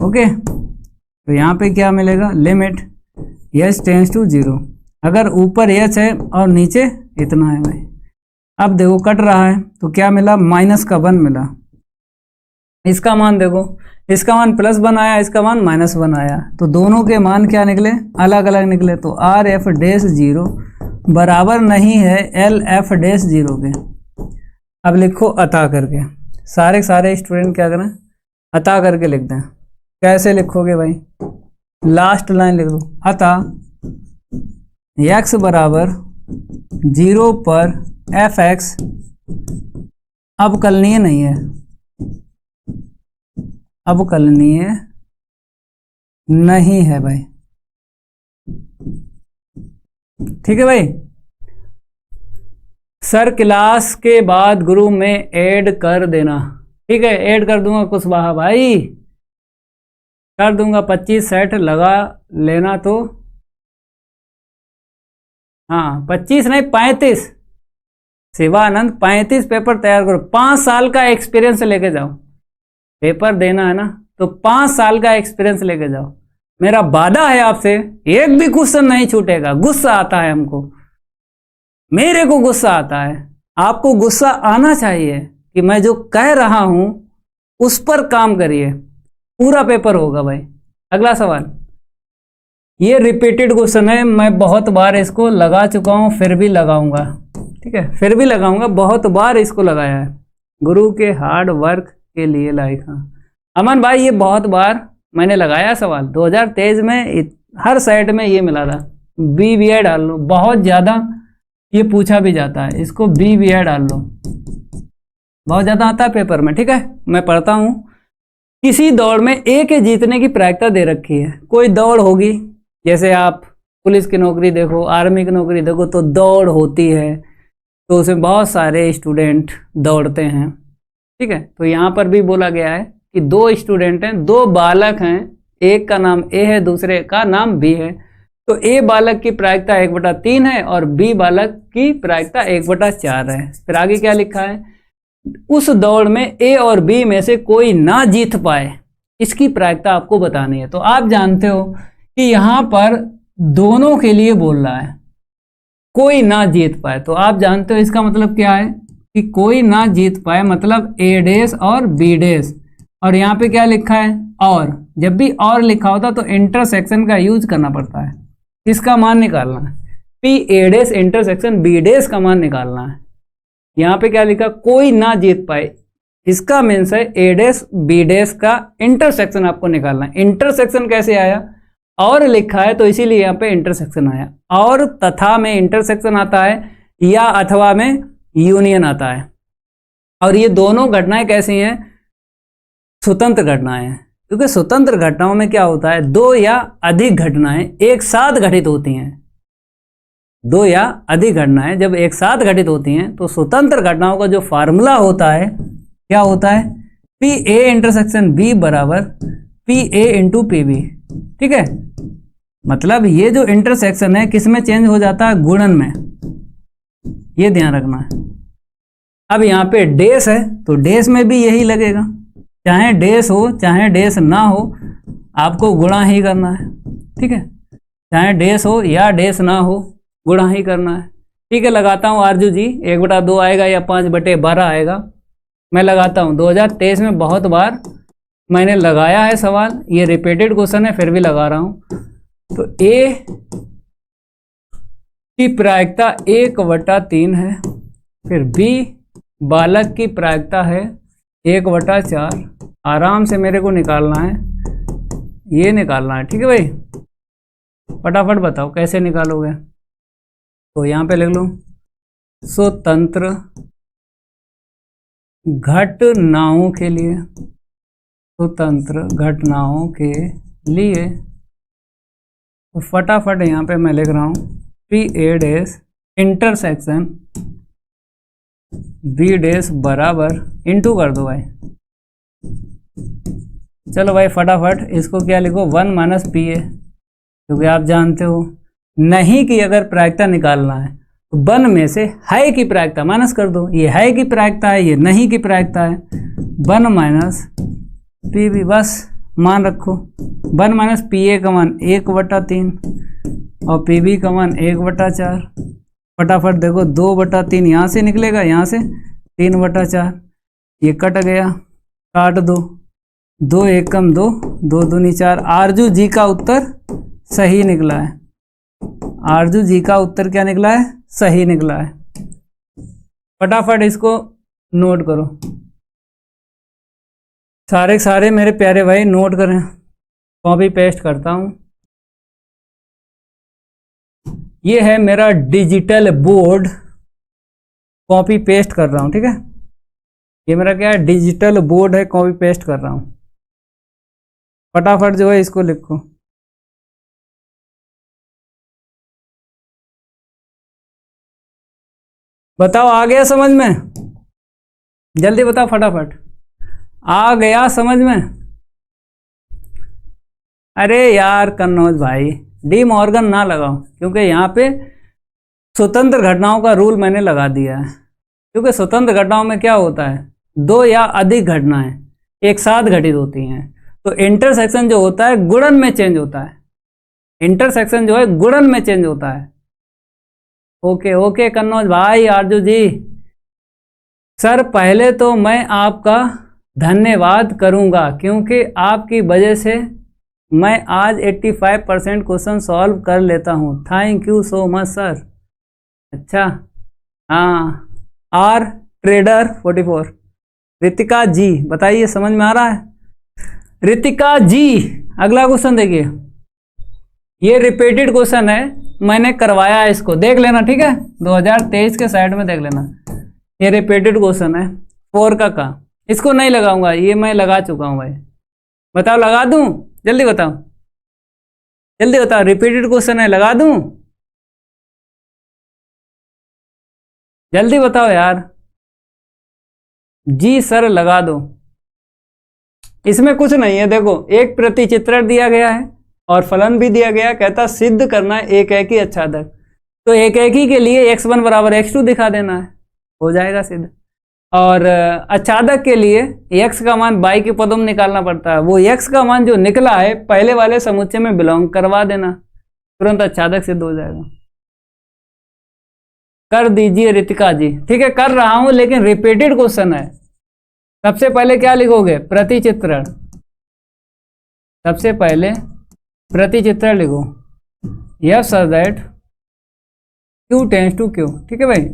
Speaker 1: ओके, तो यहाँ पे क्या मिलेगा, लिमिट एच टेंस टू 0। अगर ऊपर एच है और नीचे इतना है भाई, अब देखो कट रहा है तो क्या मिला, -1 मिला। इसका मान देखो, इसका मान +1 आया, इसका मान -1 आया, तो दोनों के मान क्या निकले, अलग अलग निकले। तो आर एफ डैश 0 बराबर नहीं है एल एफ डैश 0 के। अब लिखो अता करके, सारे स्टूडेंट क्या करें, अता करके लिख दें। कैसे लिखोगे भाई, लास्ट लाइन लिख दो, अता x बराबर 0 पर एफ एक्स अवकलनीय नहीं है, अवकलनीय नहीं है भाई। ठीक है भाई। सर क्लास के बाद ग्रुप में ऐड कर देना। ठीक है, ऐड कर दूंगा कुशवाहा भाई, कर दूंगा। 25 सेट लगा लेना। तो हाँ 25 नहीं 35, शिवानंद 35 पेपर तैयार करो। 5 साल का एक्सपीरियंस लेके जाओ, पेपर देना है ना तो 5 साल का एक्सपीरियंस लेके जाओ। मेरा वादा है आपसे, एक भी क्वेश्चन नहीं छूटेगा। गुस्सा आता है हमको, मेरे को गुस्सा आता है, आपको गुस्सा आना चाहिए कि मैं जो कह रहा हूं उस पर काम करिए, पूरा पेपर होगा भाई। अगला सवाल, ये रिपीटेड क्वेश्चन है, मैं बहुत बार इसको लगा चुका हूं, फिर भी लगाऊंगा। ठीक है, फिर भी लगाऊंगा, बहुत बार इसको लगाया है। गुरु के हार्ड वर्क के लिए लाइक। हाँ अमन भाई, ये बहुत बार मैंने लगाया सवाल। 2023 में हर साइड में ये मिला था, BVI डाल लो, बहुत ज़्यादा ये पूछा भी जाता है, इसको BVI डाल लो, बहुत ज़्यादा आता है पेपर में। ठीक है, मैं पढ़ता हूँ। किसी दौड़ में A के जीतने की प्रायिकता दे रखी है। कोई दौड़ होगी, जैसे आप पुलिस की नौकरी देखो, आर्मी की नौकरी देखो, तो दौड़ होती है, तो उसमें बहुत सारे स्टूडेंट दौड़ते हैं। ठीक है, तो यहाँ पर भी बोला गया है कि 2 स्टूडेंट हैं, 2 बालक हैं, एक का नाम A है, दूसरे का नाम B है। तो A बालक की प्रायिकता 1/3 है और B बालक की प्रायिकता 1/4 है। फिर आगे क्या लिखा है, उस दौड़ में A और B में से कोई ना जीत पाए, इसकी प्रायिकता आपको बतानी है। तो आप जानते हो कि यहाँ पर दोनों के लिए बोल रहा है, कोई ना जीत पाए। तो आप जानते हो इसका मतलब क्या है कि कोई ना जीत पाए मतलब A डैश और B डैश। और यहाँ पे क्या लिखा है, और जब भी और लिखा होता तो इंटरसेक्शन का यूज करना पड़ता है, इसका मान निकालना है। P A dash intersection B dash का मान निकालना है। यहाँ पे क्या लिखा, कोई ना जीत पाए, इसका मीन्स है A डैश B डैश का इंटरसेक्शन आपको निकालना है। इंटरसेक्शन कैसे आया, और लिखा है तो इसीलिए यहाँ पे इंटरसेक्शन आया। और तथा में इंटरसेक्शन आता है, या अथवा में यूनियन आता है। और ये दोनों घटनाएं कैसी हैं, स्वतंत्र घटनाएं हैं, क्योंकि स्वतंत्र घटनाओं में क्या होता है, 2 या अधिक घटनाएं एक साथ घटित होती हैं। 2 या अधिक घटनाएं जब एक साथ घटित होती हैं तो स्वतंत्र घटनाओं का जो फार्मूला होता है क्या होता है, PA इंटरसेक्शन B बराबर PA इंटू PB। ठीक है, मतलब ये जो इंटरसेक्शन है किस में चेंज हो जाता है, गुणन में, ये ध्यान रखना है। अब यहाँ पे डैश है तो डैश में भी यही लगेगा, चाहे डैश हो चाहे डैश ना हो, आपको गुणा ही करना है। ठीक है, चाहे डैश हो या डैश ना हो, गुणा ही करना है। ठीक है, लगाता हूँ आरजू जी, 1/2 आएगा या 5/12 आएगा, मैं लगाता हूँ। 2023 में बहुत बार मैंने लगाया है सवाल, ये रिपीटेड क्वेश्चन है फिर भी लगा रहा हूँ। तो A की प्रायिकता 1/3 है, फिर B बालक की प्रायिकता है 1/4। आराम से मेरे को निकालना है, ये निकालना है। ठीक है भाई, फटाफट बताओ कैसे निकालोगे। तो यहाँ पे लिख लो, स्वतंत्र घटनाओं के लिए, स्वतंत्र घटनाओं के लिए, तो फटाफट यहाँ पे मैं लिख रहा हूँ PA dash intersection B dash बराबर, इंटू कर दो भाई। चलो भाई फटाफट इसको क्या लिखो, 1 माइनस PA, क्योंकि आप जानते हो नहीं कि अगर प्रायिकता निकालना है तो 1 में से है की प्रायिकता माइनस कर दो। ये है की प्रायिकता है, ये नहीं की प्रायिकता है, 1 माइनस PB, बस मान रखो। 1 माइनस PA का मान 1/3, और पी बी का मान 1/4। फटाफट देखो 2/3 यहाँ से निकलेगा, यहाँ से 3/4, ये कट गया, काट दो, 2 एकम 2, 2 दूनी 4। आरजू जी का उत्तर सही निकला है। आरजू जी का उत्तर क्या निकला है? सही निकला है। फटाफट इसको नोट करो, सारे सारे मेरे प्यारे भाई नोट करें। कॉपी पेस्ट करता हूँ। ये है मेरा डिजिटल बोर्ड, कॉपी पेस्ट कर रहा हूँ, ठीक है। ये मेरा क्या है? डिजिटल बोर्ड है, कॉपी पेस्ट कर रहा हूँ। फटाफट जो है इसको लिखो। बताओ आ गया समझ में? जल्दी बताओ फटाफट, आ गया समझ में? अरे यार कन्नौज भाई, डी मॉर्गन ना लगाओ, क्योंकि यहाँ पे स्वतंत्र घटनाओं का रूल मैंने लगा दिया है। क्योंकि स्वतंत्र घटनाओं में क्या होता है? 2 या अधिक घटनाएं एक साथ घटित होती हैं, तो इंटरसेक्शन जो होता है गुणन में चेंज होता है। इंटरसेक्शन जो है गुणन में चेंज होता है। ओके ओके कन्नौज भाई, आरजू जी सर, पहले तो मैं आपका धन्यवाद करूंगा, क्योंकि आपकी वजह से मैं आज 85% क्वेश्चन सॉल्व कर लेता हूं। Thank you so much sir. अच्छा हाँ, आर ट्रेडर 44। रितिका जी बताइए, समझ में आ रहा है? रितिका जी अगला क्वेश्चन देखिए, ये रिपीटेड क्वेश्चन है, मैंने करवाया है, इसको देख लेना, ठीक है। 2023 के साइड में देख लेना, ये रिपीटेड क्वेश्चन है 4 का। इसको नहीं लगाऊंगा, ये मैं लगा चुका हूं भाई। बताओ लगा दूं? जल्दी बताओ, जल्दी बताओ, रिपीटेड क्वेश्चन है, लगा दूं? जल्दी बताओ यार। जी सर लगा दो। इसमें कुछ नहीं है, देखो एक प्रतिचित्रण दिया गया है और फलन भी दिया गया, कहता सिद्ध करना है एकेकी आच्छादक। तो एकेकी के लिए x1 बराबर x2 दिखा देना है, हो जाएगा सिद्ध। और आच्छादक के लिए x का मान y के पदों में निकालना पड़ता है, वो x का मान जो निकला है पहले वाले समुच्चय में बिलोंग करवा देना, तुरंत आच्छादक सिद्ध हो जाएगा। कर दीजिए रितिका जी। ठीक है कर रहा हूं, लेकिन रिपीटेड क्वेश्चन है। सबसे पहले क्या लिखोगे? प्रतिचित्रण। सबसे पहले प्रतिचित्रण लिखो, यह such that Q tends to Q, ठीक है भाई।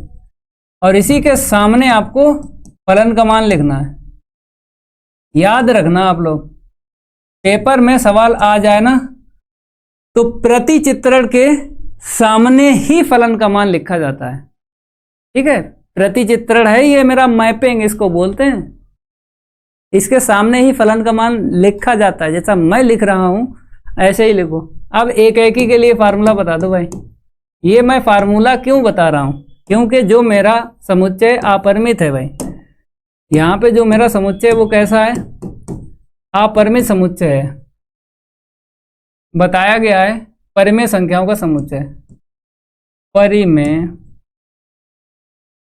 Speaker 1: और इसी के सामने आपको फलन का मान लिखना है। याद रखना आप लोग, पेपर में सवाल आ जाए ना तो प्रतिचित्रण के सामने ही फलन का मान लिखा जाता है, ठीक है। प्रतिचित्रण है ये मेरा मैपिंग इसको बोलते हैं, इसके सामने ही फलन का मान लिखा जाता है। जैसा मैं लिख रहा हूं ऐसे ही लिखो। अब एकेकी के लिए फार्मूला बता दो भाई। ये मैं फार्मूला क्यों बता रहा हूं? क्योंकि जो मेरा समुच्चय अपरिमित है भाई, यहाँ पे जो मेरा समुच्चय वो कैसा है? अपरिमित समुच्चय है। बताया गया है परिमेय संख्याओं का समुच्चय, परिमेय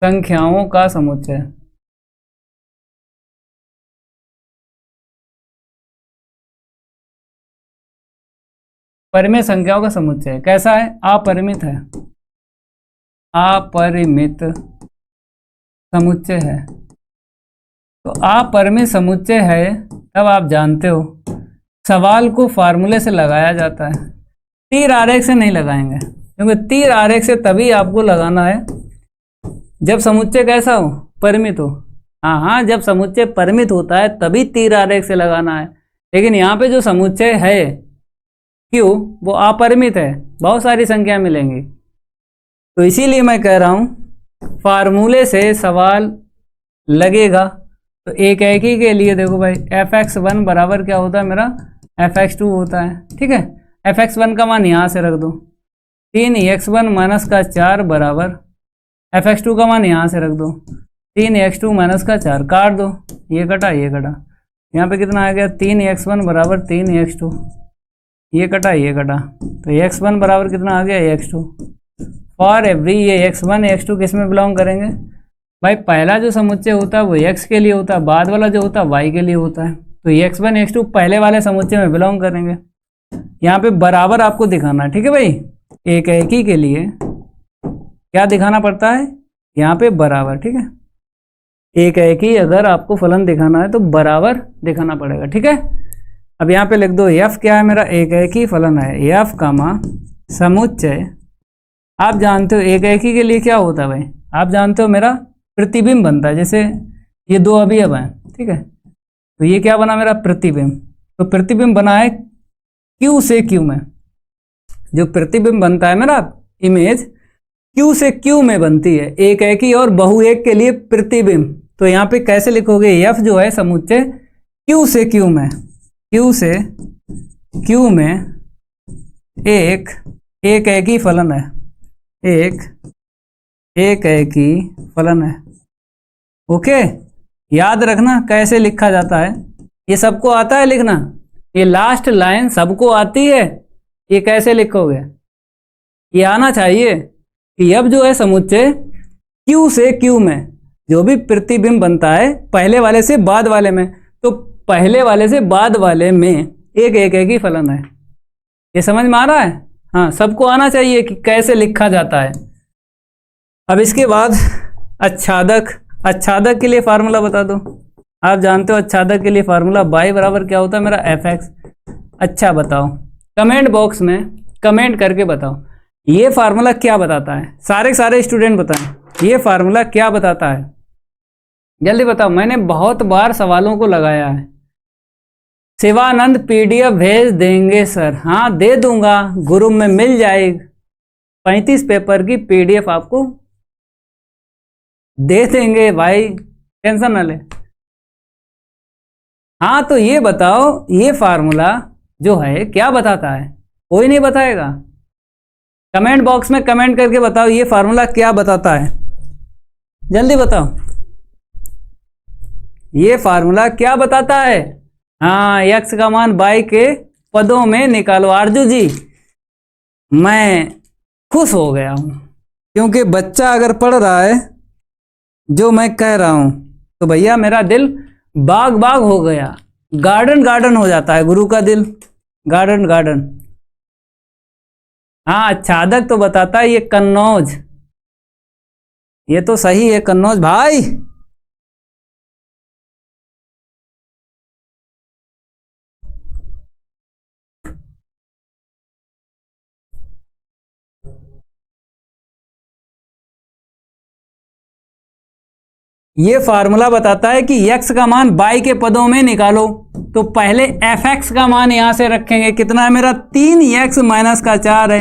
Speaker 1: संख्याओं का समुच्चय। परिमेय संख्याओं का समुच्चय कैसा है? अपरिमित है, अपरिमित समुच्चय है। तो अपरिमित समुच्चय है तब आप जानते हो सवाल को फार्मूले से लगाया जाता है, तीर आरेख से नहीं लगाएंगे, क्योंकि तीर आरेख से तभी आपको लगाना है जब समुच्चय कैसा हो? परिमित हो। हाँ, जब समुच्चय परिमित होता है तभी तीर आरेख से लगाना है। लेकिन यहाँ पे जो समुच्चय है क्यों, वो अपरिमित है, बहुत सारी संख्या मिलेंगी। तो इसीलिए मैं कह रहा हूँ फार्मूले से सवाल लगेगा। तो एकेकी के लिए देखो भाई, fx1 बराबर क्या होता है मेरा? fx2 होता है, ठीक है। fx1 का मान यहाँ से रख दो, 3x1 माइनस का 4 बराबर fx2 का मान यहाँ से रख दो, 3x2 माइनस का 4, काट दो, ये कटा ये कटा, यहाँ पे कितना आ गया? 3x1 बराबर 3x2, ये कटा ये कटा, तो x1 बराबर कितना आ गया? x2। फॉर एवरी ये x1 x2 किस में बिलोंग करेंगे भाई? पहला जो समुच्चय होता है वो x के लिए होता है, बाद वाला जो होता है y के लिए होता है। तो x1 x2 पहले वाले समुच्चय में बिलोंग करेंगे। यहाँ पे बराबर आपको दिखाना है, ठीक है भाई। एक एकी के लिए क्या दिखाना पड़ता है, यहाँ पे बराबर। ठीक है, एक एकी अगर आपको फलन दिखाना है तो बराबर दिखाना पड़ेगा। ठीक है, अब यहाँ पे लिख दो एफ क्या है मेरा, एक एकी फलन है एफ कामा समुच्चय। आप जानते हो एक एकी के लिए क्या होता है भाई, आप जानते हो मेरा प्रतिबिंब बनता है। जैसे ये दो अवयव हैं, ठीक है, तो ये क्या बना मेरा प्रतिबिंब। तो प्रतिबिंब बना है क्यू से क्यू में। जो प्रतिबिंब बनता है मेरा इमेज क्यू से क्यू में बनती है, एक एकी और बहु एक के लिए प्रतिबिंब। तो यहाँ पे कैसे लिखोगे, एफ जो है समुच्चय क्यू से क्यू में, क्यू से क्यू में एक एकी फलन है, एक एकी फलन है। ओके, याद रखना कैसे लिखा जाता है, ये सबको आता है लिखना, ये लास्ट लाइन सबको आती है। ये कैसे लिखोगे, ये आना चाहिए कि अब जो है समुच्चय क्यू से क्यू में जो भी प्रतिबिंब बनता है पहले वाले से बाद वाले में, तो पहले वाले से बाद वाले में एक एकी फलन है। ये समझ में आ रहा है, हाँ, सबको आना चाहिए कि कैसे लिखा जाता है। अब इसके बाद आच्छादक के लिए फार्मूला बता दो। आप जानते हो आच्छादक के लिए फार्मूला y बराबर क्या होता है मेरा fx। अच्छा बताओ, कमेंट बॉक्स में कमेंट करके बताओ ये फार्मूला क्या बताता है। सारे स्टूडेंट बताएं ये फार्मूला क्या बताता है, जल्दी बताओ। मैंने बहुत बार सवालों को लगाया है। शिवानंद पीडीएफ भेज देंगे सर, हाँ दे दूंगा, ग्रुप में मिल जाएगी। 35 पेपर की पीडीएफ आपको दे देंगे भाई, टेंशन ना ले। हाँ तो ये बताओ ये फार्मूला जो है क्या बताता है, कोई नहीं बताएगा। कमेंट बॉक्स में कमेंट करके बताओ ये फार्मूला क्या बताता है, जल्दी बताओ ये फार्मूला क्या बताता है। हाँ, x का मान y के पदों में निकालो। आरजू जी मैं खुश हो गया हूं, क्योंकि बच्चा अगर पढ़ रहा है जो मैं कह रहा हूं तो भैया मेरा दिल बाग हो गया, गार्डन हो जाता है गुरु का दिल, गार्डन। हाँ, आच्छादक तो बताता है ये कन्नौज, ये तो सही है कन्नौज भाई। ये फार्मूला बताता है कि x का मान y के पदों में निकालो। तो पहले fx का मान यहां से रखेंगे, कितना है मेरा 3x माइनस का 4 है।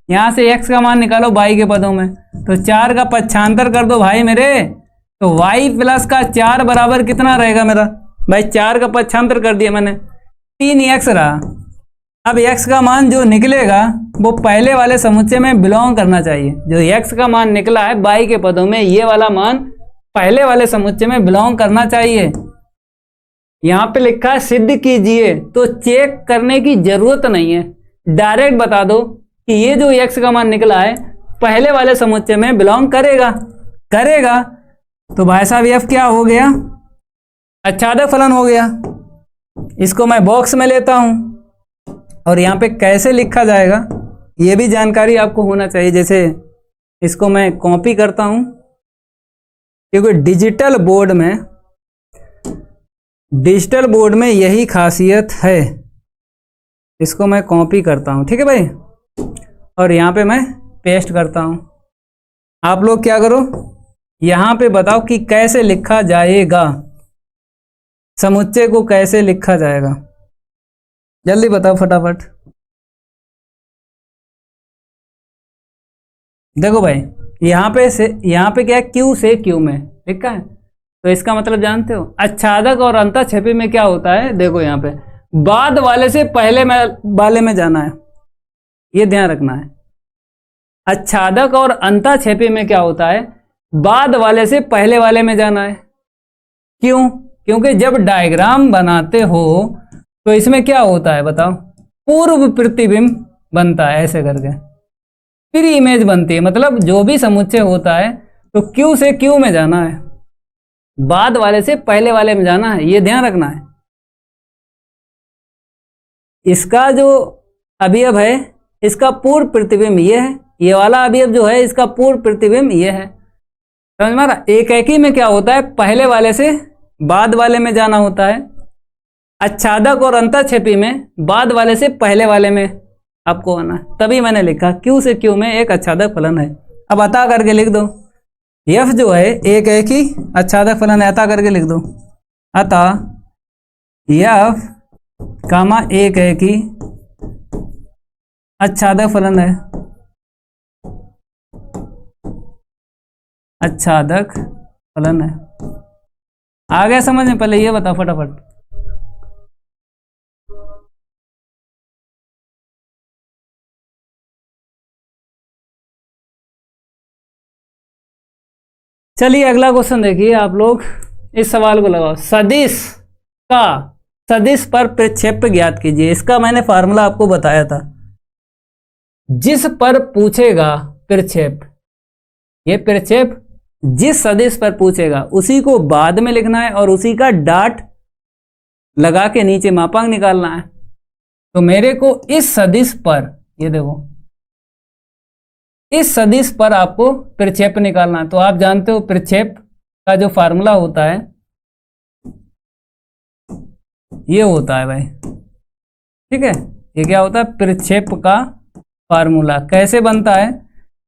Speaker 1: यहां से x का मान निकालो y के पदों में, तो 4 का पक्षांतर कर दो भाई मेरे, तो y प्लस का 4 बराबर कितना रहेगा मेरा भाई, 4 का पक्षांतर कर दिया मैंने, 3x रहा। अब x का मान जो निकलेगा वो पहले वाले समुच्चय में बिलोंग करना चाहिए। जो x का मान निकला है y के पदों में, ये वाला मान पहले वाले समुच्चय में बिलोंग करना चाहिए। यहां पे लिखा है सिद्ध कीजिए, तो चेक करने की जरूरत नहीं है, डायरेक्ट बता दो कि ये जो x का मान निकला है पहले वाले समुच्चय में बिलोंग करेगा। तो भाई साहब f क्या हो गया, आच्छादक फलन हो गया। इसको मैं बॉक्स में लेता हूं और यहां पे कैसे लिखा जाएगा ये भी जानकारी आपको होना चाहिए। जैसे इसको मैं कॉपी करता हूं, क्योंकि डिजिटल बोर्ड में यही खासियत है। इसको मैं कॉपी करता हूं, ठीक है भाई, और यहां पे मैं पेस्ट करता हूं। आप लोग क्या करो, यहां पे बताओ कि कैसे लिखा जाएगा, समुच्चय को कैसे लिखा जाएगा, जल्दी बताओ फटाफट। देखो भाई यहाँ पे क्या है, क्यू से क्यू में लिखा है, तो इसका मतलब जानते हो आच्छादक और अंतःक्षेपी में क्या होता है। देखो यहाँ पे बाद वाले से पहले वाले में जाना है, ये ध्यान रखना है। आच्छादक और अंतःक्षेपी में क्या होता है, बाद वाले से पहले वाले में जाना है। क्यों, क्योंकि जब डायग्राम बनाते हो तो इसमें क्या होता है बताओ, पूर्व प्रतिबिंब बनता है ऐसे करके, फिर इमेज बनती है। मतलब जो भी समुच्चय होता है तो क्यू से क्यू में जाना है, बाद वाले से पहले वाले में जाना है, ये ध्यान रखना है। इसका जो अवयव है इसका पूर्व प्रतिबिंब ये है, ये वाला अवयव जो है इसका पूर्व प्रतिबिंब ये है। समझ में आ रहा? एकैकी में क्या होता है, पहले वाले से बाद वाले में जाना होता है। आच्छादक और अंतःक्षेपी में बाद वाले से पहले वाले में आपको आना है। तभी मैंने लिखा Q से Q में एक आच्छादक फलन है। अब अतः करके लिख दो, F जो है एकैकी आच्छादक फलन है, अतः करके लिख दो, अतः F कामा एकैकी आच्छादक फलन है, आच्छादक फलन है। आ गया समझ में? पहले ये बताओ फटाफट। चलिए अगला क्वेश्चन देखिए आप लोग, इस सवाल को लगाओ। सदिश का सदिश पर प्रक्षेप ज्ञात कीजिए। इसका मैंने फार्मूला आपको बताया था। जिस पर पूछेगा प्रक्षेप, ये प्रक्षेप जिस सदिश पर पूछेगा उसी को बाद में लिखना है और उसी का डॉट लगा के नीचे मापांक निकालना है। तो मेरे को इस सदिश पर, ये देखो, इस सदिश पर आपको प्रक्षेप निकालना है। तो आप जानते हो प्रक्षेप का जो फार्मूला होता है ये होता है भाई, ठीक है। ये क्या होता है, प्रक्षेप का फार्मूला कैसे बनता है,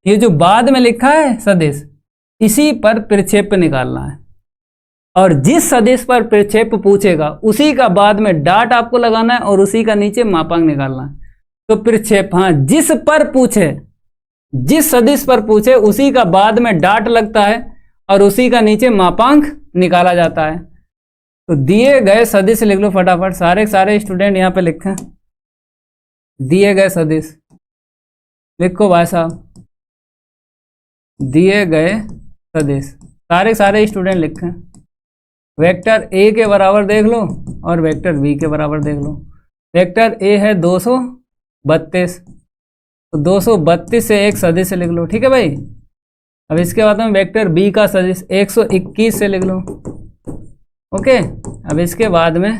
Speaker 1: ये जो बाद में लिखा है सदिश, इसी पर प्रक्षेप निकालना है। और जिस सदिश पर प्रक्षेप पूछेगा उसी का बाद में डॉट आपको लगाना है और उसी का नीचे मापांक निकालना है। तो प्रक्षेप, हाँ, जिस पर पूछे, जिस सदिश पर पूछे उसी का बाद में डॉट लगता है और उसी का नीचे मापांक निकाला जाता है। तो दिए गए सदिश लिख लो फटाफट, सारे स्टूडेंट यहाँ पे लिखें। दिए गए सदिश लिखो भाई साहब, दिए गए सदिश सारे स्टूडेंट लिखें। वेक्टर ए के बराबर देख लो और वेक्टर बी के बराबर देख लो। वेक्टर ए है 232, तो 232 से एक सदिश से लिख लो, ठीक है भाई। अब इसके बाद में वेक्टर बी का सदिश 121 से लिख लो, ओके। अब इसके बाद में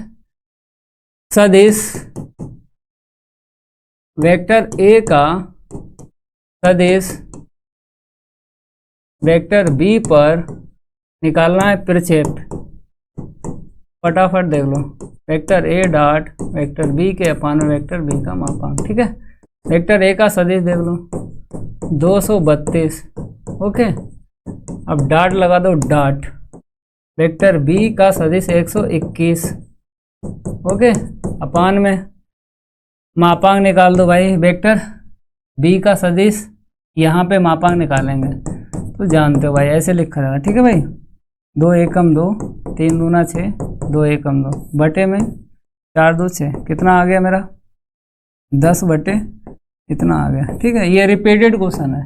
Speaker 1: सदिश वेक्टर ए का सदिश वेक्टर बी पर निकालना है प्रक्षेप। फटाफट देख लो, vector A dot vector B के अपान वेक्टर बी का मापांक, ठीक है। वेक्टर ए का सदिश देख लो 232, ओके। अब डॉट लगा दो, डॉट वेक्टर बी का सदिश 121, ओके। अपान में मापांक निकाल दो भाई, वेक्टर बी का सदिश यहाँ पे मापांक निकालेंगे तो जानते हो भाई, ऐसे लिखा जाएगा, ठीक है भाई। 2 एकम 2, 3 दूना 6, 2 एकम 2 बटे में 4 2 6, कितना आ गया मेरा 10 बटे इतना आ गया, ठीक है। ये रिपीटेड क्वेश्चन है,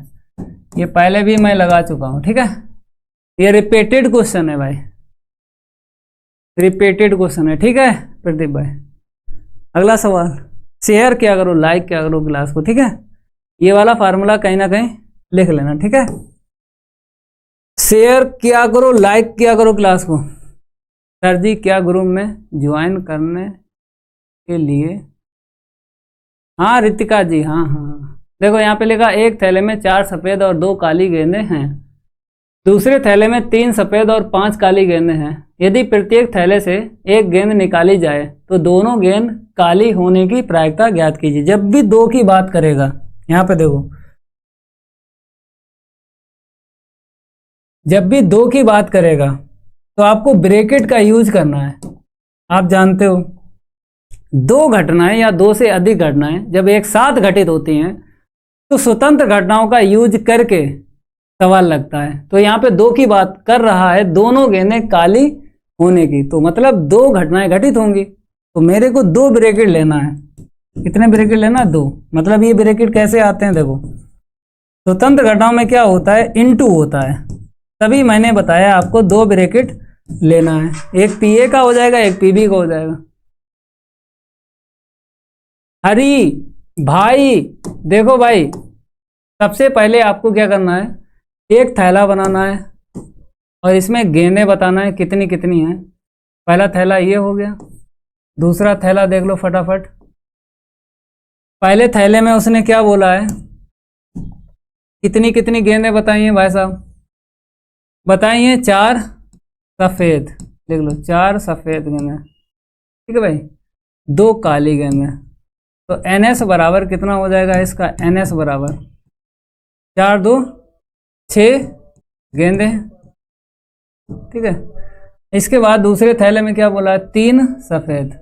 Speaker 1: ये पहले भी मैं लगा चुका हूँ, ठीक है। ये रिपीटेड क्वेश्चन है भाई, रिपीटेड क्वेश्चन है, ठीक है प्रदीप भाई। अगला सवाल, शेयर क्या करो, लाइक क्या करो क्लास को, ठीक है। ये वाला फार्मूला कहीं ना कहीं लिख लेना, ठीक है। शेयर क्या करो, लाइक क्या करो क्लास को। सर जी क्या ग्रुप में ज्वाइन करने के लिए, हाँ रितिका जी, हाँ हाँ। देखो यहाँ पे लिखा, एक थैले में 4 सफ़ेद और 2 काली गेंदें हैं, दूसरे थैले में 3 सफ़ेद और 5 काली गेंदें हैं। यदि प्रत्येक थैले से एक गेंद निकाली जाए तो दोनों गेंद काली होने की प्रायिकता ज्ञात कीजिए। जब भी 2 की बात करेगा, यहाँ पे देखो, जब भी 2 की बात करेगा तो आपको ब्रैकेट का यूज करना है। आप जानते हो 2 घटनाएं या 2 से अधिक घटनाएं जब एक साथ घटित होती हैं तो स्वतंत्र घटनाओं का यूज करके सवाल लगता है। तो यहाँ पे 2 की बात कर रहा है, दोनों गेंदें काली होने की, तो मतलब 2 घटनाएं घटित होंगी। तो मेरे को 2 ब्रैकेट लेना है। कितने ब्रैकेट लेना? 2। मतलब ये ब्रैकेट कैसे आते हैं, देखो स्वतंत्र घटनाओं में क्या होता है, इनटू होता है। तभी मैंने बताया आपको 2 ब्रैकेट लेना है, एक पीए का हो जाएगा, एक पीबी का हो जाएगा। हरी भाई देखो भाई, सबसे पहले आपको क्या करना है, एक थैला बनाना है और इसमें गेंदें बताना है कितनी कितनी हैं। पहला थैला ये हो गया, दूसरा थैला देख लो फटाफट, पहले थैले में उसने क्या बोला है, कितनी कितनी गेंदें बताइए भाई साहब, बताइए 4 सफ़ेद, लिख लो 4 सफ़ेद गेंदें, ठीक है भाई, 2 काली गेंदें। तो NS बराबर कितना हो जाएगा इसका, NS बराबर 4 2 6 गेंदें, ठीक है। इसके बाद दूसरे थैले में क्या बोला है, 3 सफ़ेद,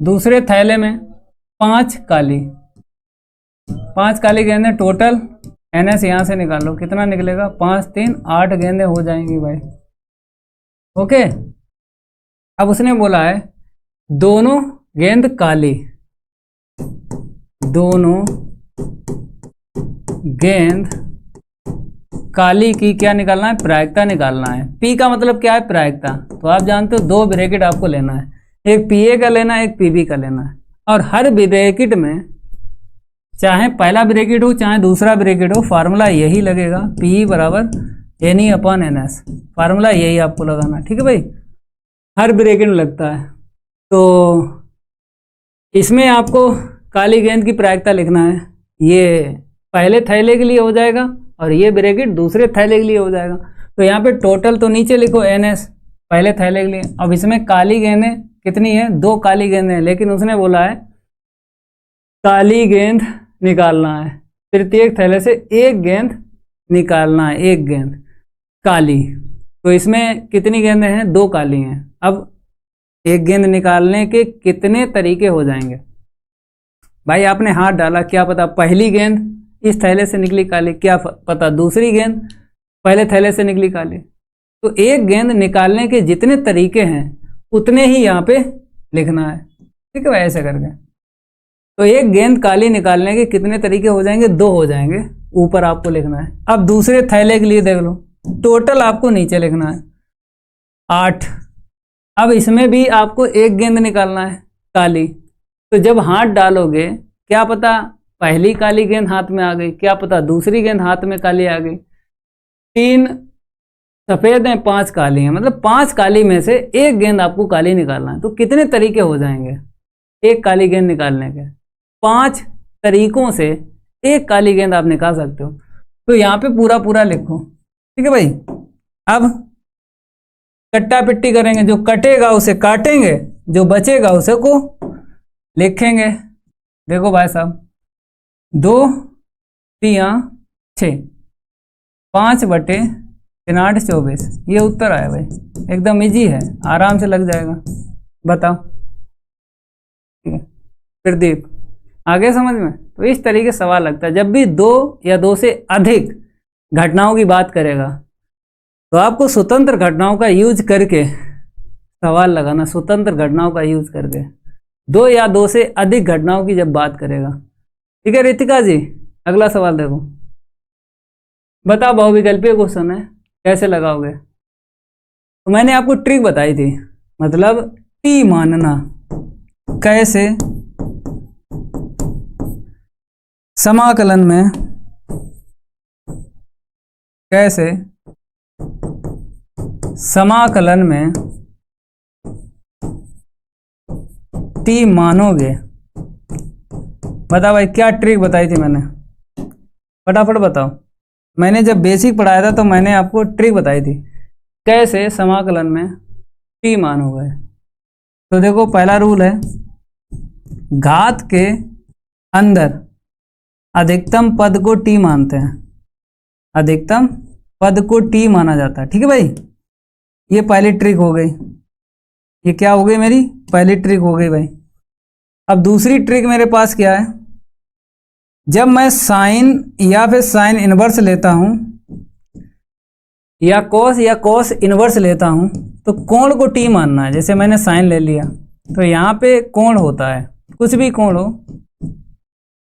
Speaker 1: दूसरे थैले में 5 काली, 5 काली गेंदें, टोटल NS यहाँ से निकाल लो कितना निकलेगा, 5 3 8 गेंदें हो जाएंगी भाई, ओके। अब उसने बोला है दोनों गेंद काली, दोनों गेंद काली की क्या निकालना है, प्रायिकता निकालना है। P का मतलब क्या है, प्रायिकता। तो आप जानते हो 2 ब्रैकेट आपको लेना है, एक PA का लेना है, एक PB का लेना है। और हर ब्रैकेट में चाहे पहला ब्रैकेट हो चाहे दूसरा ब्रैकेट हो, फार्मूला यही लगेगा, PE बराबर NE/NS, फार्मूला यही आपको लगाना, ठीक है भाई, हर ब्रैकेट में लगता है। तो इसमें आपको काली गेंद की प्रायिकता लिखना है, ये पहले थैले के लिए हो जाएगा और ये ब्रैकेट दूसरे थैले के लिए हो जाएगा। तो यहाँ पे टोटल तो नीचे लिखो NS पहले थैले के लिए। अब इसमें काली गेंदें कितनी है, 2 काली गेंदें हैं, लेकिन उसने बोला है काली गेंद निकालना है, प्रत्येक थैले से 1 गेंद निकालना है, 1 गेंद काली। तो इसमें कितनी गेंदें हैं, 2 काली हैं। अब 1 गेंद निकालने के कितने तरीके हो जाएंगे भाई, आपने हाथ डाला, क्या पता पहली गेंद इस थैले से निकली काली, क्या पता दूसरी गेंद पहले थैले से निकली काली। तो 1 गेंद निकालने के जितने तरीके हैं उतने ही यहाँ पे लिखना है, ठीक है भाई, ऐसे करके। तो 1 गेंद काली निकालने के कितने तरीके हो जाएंगे, 2 हो जाएंगे, ऊपर आपको लिखना है। अब दूसरे थैले के लिए देख लो, टोटल आपको नीचे लिखना है 8। अब इसमें भी आपको 1 गेंद निकालना है काली। तो जब हाथ डालोगे, क्या पता पहली काली गेंद हाथ में आ गई, क्या पता दूसरी गेंद हाथ में काली आ गई। 3 सफ़ेद हैं, 5 काली हैं, मतलब 5 काली में से 1 गेंद आपको काली निकालना है। तो कितने तरीके हो जाएंगे 1 काली गेंद निकालने के, 5 तरीकों से 1 काली गेंद आप निकाल सकते हो। तो यहाँ पे पूरा पूरा लिखो, ठीक है भाई। अब कट्टा पिट्टी करेंगे, जो कटेगा उसे काटेंगे, जो बचेगा उसे को लिखेंगे। देखो भाई साहब, 2 3 6, 5 बटे 3 8 24, ये उत्तर आया भाई, एकदम इजी है, आराम से लग जाएगा। बताओ, ठीक है प्रदीप, आगे समझ में। तो इस तरीके से सवाल लगता है, जब भी 2 या 2 से अधिक घटनाओं की बात करेगा तो आपको स्वतंत्र घटनाओं का यूज करके सवाल लगाना, स्वतंत्र घटनाओं का यूज करके, 2 या 2 से अधिक घटनाओं की जब बात करेगा, ठीक है। रितिका जी, अगला सवाल देखो, बताओ बहुविकल्पीय क्वेश्चन है, कैसे लगाओगे। तो मैंने आपको ट्रिक बताई थी, मतलब टी मानना, कैसे समाकलन में, कैसे समाकलन में टी मानोगे। बताओ भाई, क्या ट्रिक बताई थी मैंने, फटाफट बताओ। मैंने जब बेसिक पढ़ाया था तो मैंने आपको ट्रिक बताई थी, कैसे समाकलन में टी मानोगे। तो देखो, पहला रूल है, घात के अंदर अधिकतम पद को टी मानते हैं, अधिकतम पद को टी माना जाता है, ठीक है भाई। ये पहली ट्रिक हो गई, ये क्या हो गई मेरी पहली ट्रिक हो गई भाई। अब दूसरी ट्रिक मेरे पास क्या है, जब मैं साइन या फिर साइन इनवर्स लेता हूं या कॉस इनवर्स लेता हूं, तो कोण को टी मानना है। जैसे मैंने साइन ले लिया तो यहाँ पे कोण होता है, कुछ भी कोण हो,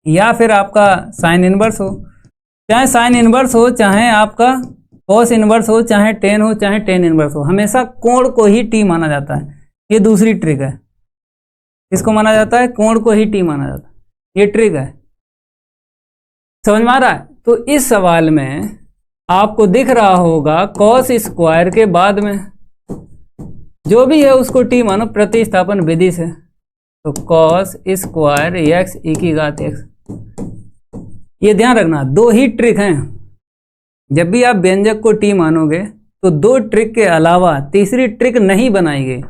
Speaker 1: या फिर आपका साइन इनवर्स हो, चाहे साइन इनवर्स हो, चाहे आपका कॉस इनवर्स हो, चाहे टेन हो, चाहे टेन इनवर्स हो, हमेशा कोण को ही टी माना जाता है। ये दूसरी ट्रिक है, इसको माना जाता है कोण को ही टी माना जाता है, ये ट्रिक है, समझ में आ रहा है। तो इस सवाल में आपको दिख रहा होगा कॉस स्क्वायर के बाद में जो भी है उसको टी मानो प्रतिस्थापन विधि से, तो कॉस स्क्वायर एक्स ई की घात एक्स। ये ध्यान रखना, दो ही ट्रिक हैं। जब भी आप व्यंजक को टी मानोगे तो दो ट्रिक के अलावा तीसरी ट्रिक नहीं बनाएंगे।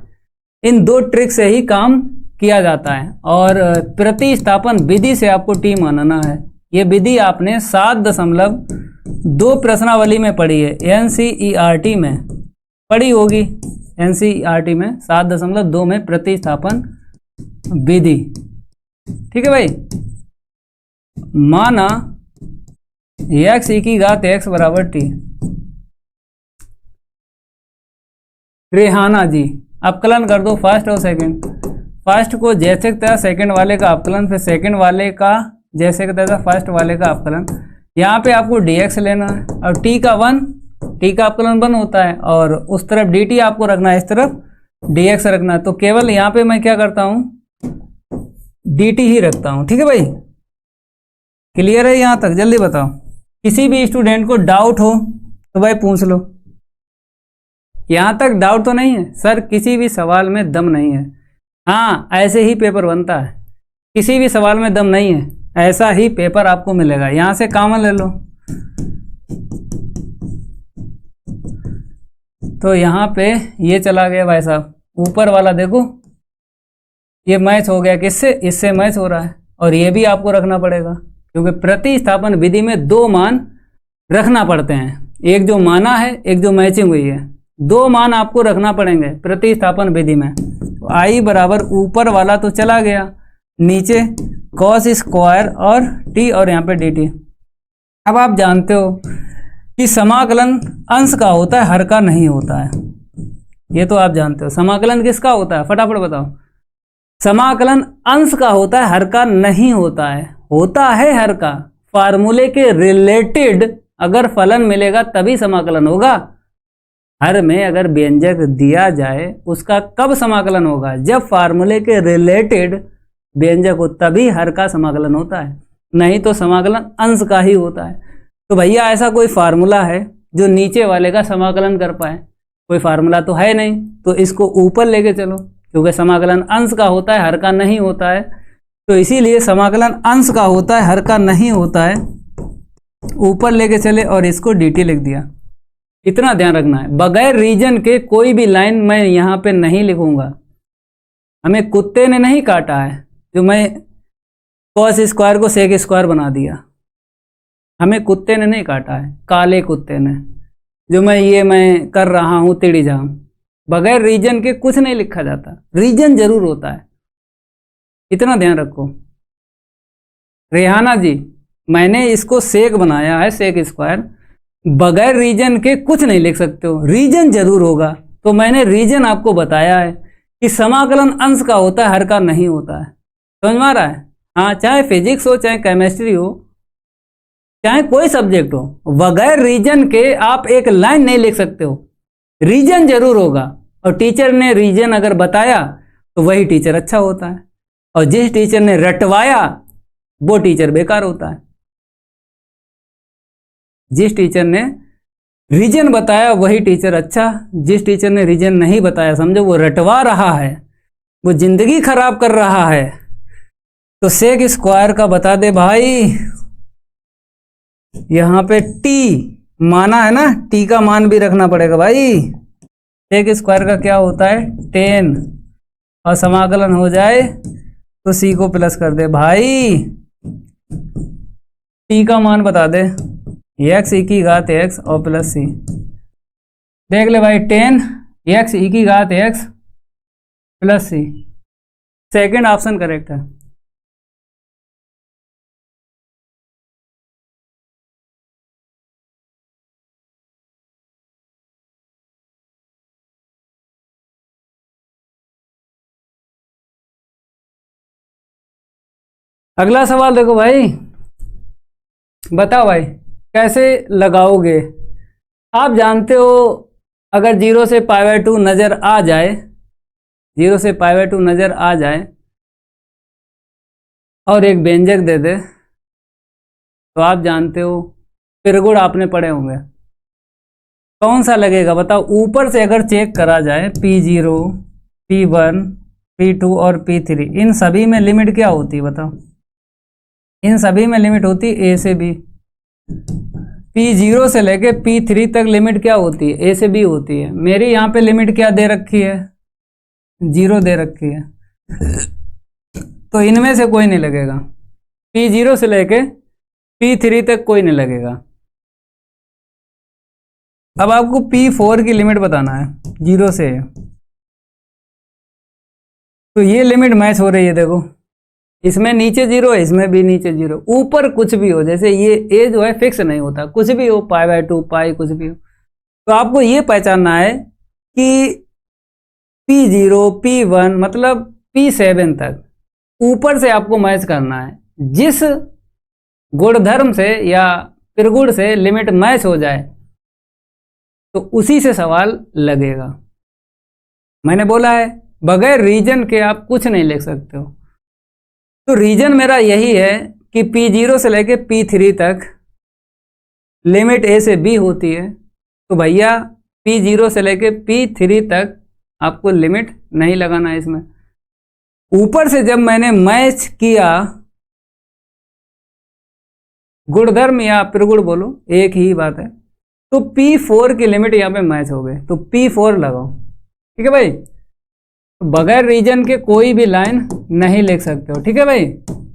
Speaker 1: इन दो ट्रिक से ही काम किया जाता है और प्रतिस्थापन विधि से आपको टी मानना है। ये विधि आपने 7.2 प्रश्नावली में पढ़ी है, एनसीईआरटी में पढ़ी होगी। एनसीईआरटी में 7.2 में प्रतिस्थापन विधि। ठीक है भाई। माना एक्स ई की घात एक्स बराबर टी। रेहाना जी अपकलन कर दो फर्स्ट और सेकंड। फर्स्ट को जैसे तैसा सेकंड वाले का अपकलन, फिर सेकंड वाले का जैसे तैसा फर्स्ट वाले का अपकलन। यहाँ पे आपको dx लेना है और t का अपकलन 1 होता है और उस तरफ dt आपको रखना है, इस तरफ dx रखना है। तो केवल यहाँ पे मैं क्या करता हूँ, dt ही रखता हूँ। ठीक है भाई, क्लियर है यहाँ तक? जल्दी बताओ। किसी भी स्टूडेंट को डाउट हो तो भाई पूछ लो। यहाँ तक डाउट तो नहीं है सर? किसी भी सवाल में दम नहीं है। हाँ, ऐसे ही पेपर बनता है। किसी भी सवाल में दम नहीं है, ऐसा ही पेपर आपको मिलेगा। यहां से कॉमन ले लो। तो यहाँ पे ये चला गया भाई साहब, ऊपर वाला देखो ये मैच हो गया किससे? इससे मैच हो रहा है। और ये भी आपको रखना पड़ेगा क्योंकि प्रतिस्थापन विधि में दो मान रखना पड़ते हैं, एक जो माना है, एक जो मैचिंग हुई है। दो मान आपको रखना पड़ेंगे प्रतिस्थापन विधि में। आई बराबर ऊपर वाला तो चला गया, नीचे कॉस स्क्वायर और टी और यहाँ पे dt। अब आप जानते हो कि समाकलन अंश का होता है, हर का नहीं होता है। ये तो आप जानते हो। समाकलन किसका होता है? फटाफट बताओ। समाकलन अंश का होता है, हर का नहीं होता है। होता है हर का। फार्मूले के रिलेटेड अगर फलन मिलेगा तभी समाकलन होगा। हर में अगर व्यंजक दिया जाए उसका कब समाकलन होगा? जब फार्मूले के रिलेटेड व्यंजक हो तभी हर का समाकलन होता है, नहीं तो समाकलन अंश का ही होता है। तो भैया ऐसा कोई फार्मूला है जो नीचे वाले का समाकलन कर पाए? कोई फार्मूला तो है नहीं, तो इसको ऊपर लेके चलो क्योंकि समाकलन अंश का होता है, हर का नहीं होता है। तो इसीलिए समाकलन अंश का होता है, हर का नहीं होता है। ऊपर लेके चले और इसको dt लिख दिया। इतना ध्यान रखना है, बगैर रीजन के कोई भी लाइन मैं यहाँ पे नहीं लिखूंगा। हमें कुत्ते ने नहीं काटा है जो मैं कॉस स्क्वायर को सेक स्क्वायर बना दिया। हमें कुत्ते ने नहीं काटा है, काले कुत्ते ने, जो मैं कर रहा हूँ तिड़ी जाम। बगैर रीजन के कुछ नहीं लिखा जाता, रीजन जरूर होता है। इतना ध्यान रखो। रेहाना जी मैंने इसको सेक बनाया है, सेक स्क्वायर। बगैर रीजन के कुछ नहीं लिख सकते हो, रीजन जरूर होगा। तो मैंने रीजन आपको बताया है कि समाकलन अंश का होता है, हर का नहीं होता है। समझ में आ रहा है? हाँ, चाहे फिजिक्स हो, चाहे केमिस्ट्री हो, चाहे कोई सब्जेक्ट हो, बगैर रीजन के आप एक लाइन नहीं लिख सकते हो। रीजन जरूर होगा। और टीचर ने रीजन अगर बताया तो वही टीचर अच्छा होता है, और जिस टीचर ने रटवाया वो टीचर बेकार होता है। जिस टीचर ने रीजन बताया वही टीचर अच्छा, जिस टीचर ने रीजन नहीं बताया समझो वो रटवा रहा है, वो जिंदगी खराब कर रहा है। तो सेक स्क्वायर का बता दे भाई। यहाँ पे टी माना है ना, टी का मान भी रखना पड़ेगा भाई। सेक स्क्वायर का क्या होता है? 10, और समाकलन हो जाए तो सी को प्लस कर दे भाई। टी का मान बता दे, एक्स ई की घात एक्स और प्लस सी। देख ले भाई, 10 एक्स ई की घात एक्स प्लस सी। सेकेंड ऑप्शन करेक्ट है। अगला सवाल देखो भाई, बताओ भाई कैसे लगाओगे? आप जानते हो अगर 0 से π/2 नजर आ जाए, 0 से π/2 नजर आ जाए और एक व्यंजक दे दे, तो आप जानते हो त्रिगुण आपने पढ़े होंगे, कौन सा लगेगा बताओ? ऊपर से अगर चेक करा जाए P0, P1, P2 और P3, इन सभी में लिमिट क्या होती है बताओ? इन सभी में लिमिट होती है A से B। P0 से लेके P3 तक लिमिट क्या होती है? A से B होती है। मेरी यहाँ पे लिमिट क्या दे रखी है? 0 दे रखी है, तो इनमें से कोई नहीं लगेगा। P0 से लेके P3 तक कोई नहीं लगेगा। अब आपको P4 की लिमिट बताना है, 0 से। तो ये लिमिट मैच हो रही है, देखो इसमें नीचे 0 है, इसमें भी नीचे 0, ऊपर कुछ भी हो, जैसे ये ए जो है फिक्स नहीं होता, कुछ भी हो, π/2 पाई कुछ भी हो। तो आपको ये पहचानना है कि P0 P1 मतलब P7 तक ऊपर से आपको मैच करना है। जिस गुणधर्म से या त्रिगुण से लिमिट मैच हो जाए तो उसी से सवाल लगेगा। मैंने बोला है बगैर रीजन के आप कुछ नहीं लिख सकते हो। तो रीजन मेरा यही है कि P0 से लेके P3 तक लिमिट A से B होती है। तो भैया P0 से लेके P3 तक आपको लिमिट नहीं लगाना है इसमें। ऊपर से जब मैंने मैच किया, गुणधर्म या त्रिगुण बोलो एक ही बात है, तो P4 की लिमिट यहाँ पे मैच हो गई, तो P4 लगाओ। ठीक है भाई, बगैर रीजन के कोई भी लाइन नहीं लिख सकते हो। ठीक है भाई,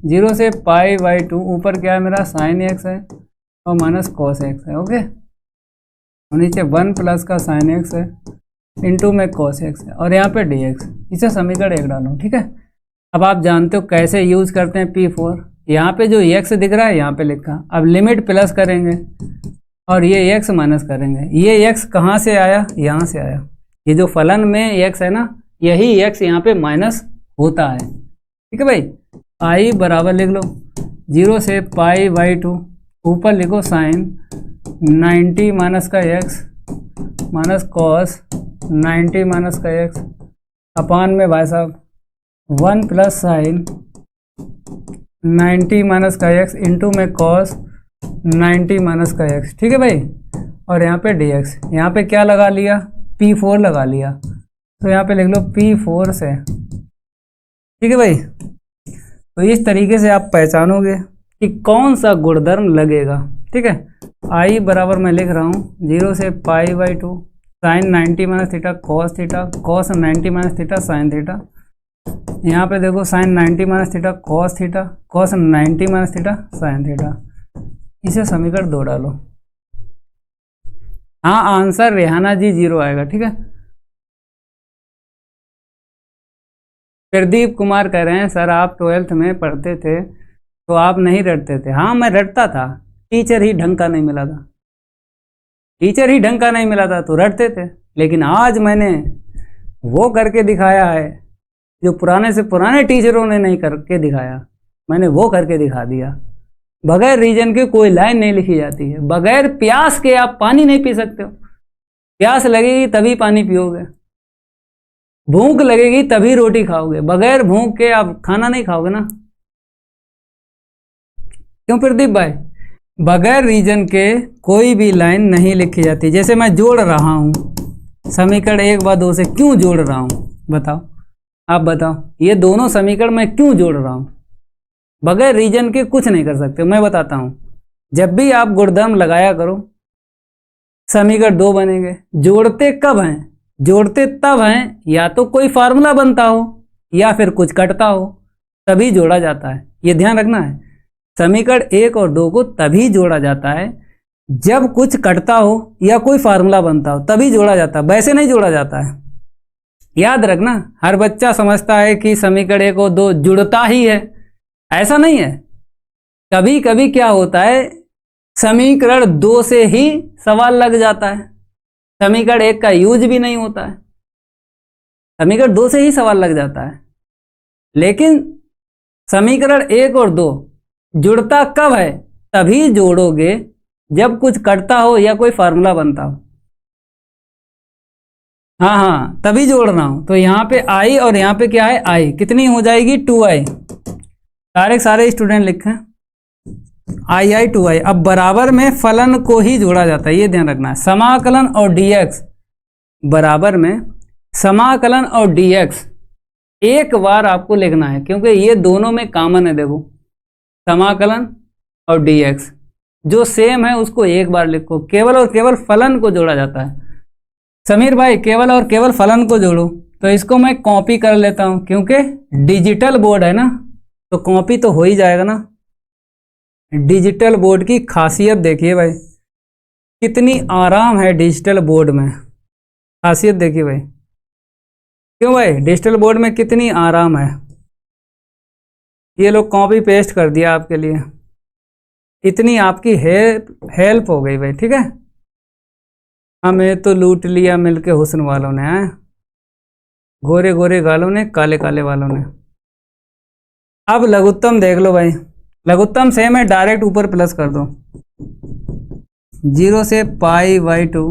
Speaker 1: 0 से π/2 ऊपर क्या है मेरा sin x है और माइनस cos x है। ओके, और नीचे 1 प्लस का sin x है इंटू में cos x है और यहाँ पे dx। इसे समीकरण 1 डालो। ठीक है, अब आप जानते हो कैसे यूज करते हैं P4। यहाँ पे जो x दिख रहा है यहाँ पे लिखा, अब लिमिट प्लस करेंगे और ये x माइनस करेंगे। ये x कहाँ से आया? यहाँ से आया। ये जो फलन में x है ना, यही x यहाँ पे माइनस होता है। ठीक है भाई, i बराबर लिख लो 0 से π/2, ऊपर लिखो साइन 90 माइनस का x माइनस कॉस 90 माइनस का x अपान में भाई साहब 1 प्लस साइन 90 माइनस का x इंटू में कॉस 90 माइनस का x। ठीक है भाई, और यहाँ पे dx, यहाँ पे क्या लगा लिया? P4 लगा लिया, तो यहाँ पे लिख लो P4 से। ठीक है भाई, तो इस तरीके से आप पहचानोगे कि कौन सा गुणधर्म लगेगा। ठीक है, i बराबर मैं लिख रहा हूँ 0 से π/2 sine 90 minus theta cos theta cos 90 minus theta sine theta. यहाँ पे देखो sine 90 minus theta cos theta cos 90 minus theta sine theta. इसे समीकरण 2 डालो। हाँ, आंसर रेहाना जी 0 आएगा। ठीक है, प्रदीप कुमार कह रहे हैं सर आप 12th में पढ़ते थे तो आप नहीं रटते थे। हाँ, मैं रटता था, टीचर ही ढंग का नहीं मिला था। टीचर ही ढंग का नहीं मिला था तो रटते थे। लेकिन आज मैंने वो करके दिखाया है जो पुराने से पुराने टीचरों ने नहीं करके दिखाया, मैंने वो करके दिखा दिया। बगैर रीजन के कोई लाइन नहीं लिखी जाती है। बगैर प्यास के आप पानी नहीं पी सकते हो। प्यास लगेगी तभी पानी पियोगे, भूख लगेगी तभी रोटी खाओगे। बगैर भूख के आप खाना नहीं खाओगे ना। क्यों प्रदीप भाई? बगैर रीजन के कोई भी लाइन नहीं लिखी जाती। जैसे मैं जोड़ रहा हूं समीकरण 1 व 2 से, क्यों जोड़ रहा हूं बताओ? आप बताओ, ये दोनों समीकरण मैं क्यों जोड़ रहा हूं? बगैर रीजन के कुछ नहीं कर सकते। मैं बताता हूं, जब भी आप गुणधर्म लगाया करो समीकरण 2 बनेंगे। जोड़ते कब हैं? जोड़ते तब हैं या तो कोई फार्मूला बनता हो या फिर कुछ कटता हो, तभी जोड़ा जाता है। ये ध्यान रखना है। समीकरण 1 और 2 को तभी जोड़ा जाता है जब कुछ कटता हो या कोई फार्मूला बनता हो, तभी जोड़ा जाता है, वैसे नहीं जोड़ा जाता है। याद रखना, हर बच्चा समझता है कि समीकरण 1 और 2 जुड़ता ही है, ऐसा नहीं है। कभी कभी क्या होता है, समीकरण 2 से ही सवाल लग जाता है, समीकरण 1 का यूज भी नहीं होता है, समीकरण 2 से ही सवाल लग जाता है। लेकिन समीकरण 1 और 2 जुड़ता कब है? तभी जोड़ोगे जब कुछ कटता हो या कोई फार्मूला बनता हो। हाँ, तभी जोड़ रहा हूं। तो यहाँ पे i और यहाँ पे क्या है? i कितनी हो जाएगी? 2i। सारे स्टूडेंट लिखें i 2i। अब बराबर में फलन को ही जोड़ा जाता है, ये ध्यान रखना है। समाकलन और dx, बराबर में समाकलन और dx एक बार आपको लिखना है, क्योंकि ये दोनों में कॉमन है। देखो समाकलन और dx जो सेम है उसको एक बार लिखो। केवल और केवल फलन को जोड़ा जाता है। समीर भाई केवल और केवल फलन को जोड़ो, तो इसको मैं कॉपी कर लेता हूं, क्योंकि डिजिटल बोर्ड है ना, तो कॉपी तो हो ही जाएगा ना। डिजिटल बोर्ड की खासियत देखिए भाई, कितनी आराम है डिजिटल बोर्ड में। खासियत देखिए भाई, क्यों भाई डिजिटल बोर्ड में कितनी आराम है। ये लोग कॉपी पेस्ट कर दिया आपके लिए, इतनी आपकी हेल्प हो गई भाई। ठीक है, हमें तो लूट लिया मिलके हुस्न वालों ने, हैं गोरे गोरे गालों ने, काले काले वालों ने। अब लघुत्तम देख लो भाई, लघुत्तम सेम है, डायरेक्ट ऊपर प्लस कर दो 0 से π/2।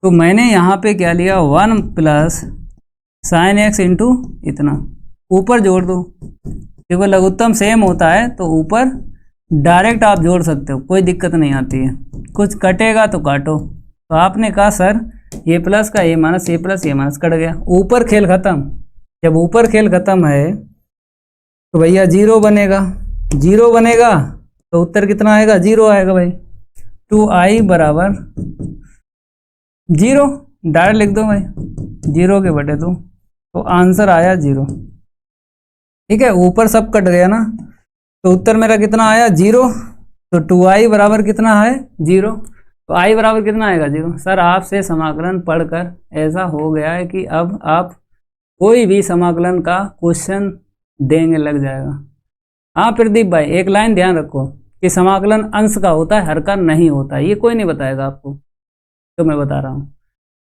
Speaker 1: तो मैंने यहाँ पे क्या लिया 1 प्लस साइन एक्स इंटू इतना, ऊपर जोड़ दो, क्योंकि लघुत्तम सेम होता है तो ऊपर डायरेक्ट आप जोड़ सकते हो, कोई दिक्कत नहीं आती है। कुछ कटेगा तो काटो। तो आपने कहा सर ये प्लस का ये माइनस, ये प्लस ये माइनस, कट गया, ऊपर खेल खत्म। जब ऊपर खेल खत्म है तो भैया 0 बनेगा। 0 बनेगा तो उत्तर कितना आएगा, 0 आएगा भाई। 2i बराबर 0, डायरेक्ट लिख दो भाई, 0 के बटे 2, तो आंसर आया 0। ठीक है, ऊपर सब कट गया ना, तो उत्तर मेरा कितना आया 0। तो 2i बराबर कितना है 0, तो i बराबर कितना आएगा 0। सर आपसे समाकलन पढ़कर ऐसा हो गया है कि अब आप कोई भी समाकलन का क्वेश्चन देंगे लग जाएगा। हाँ प्रदीप भाई एक लाइन ध्यान रखो कि समाकलन अंश का होता है, हर का नहीं होता है। ये कोई नहीं बताएगा आपको, तो मैं बता रहा हूँ।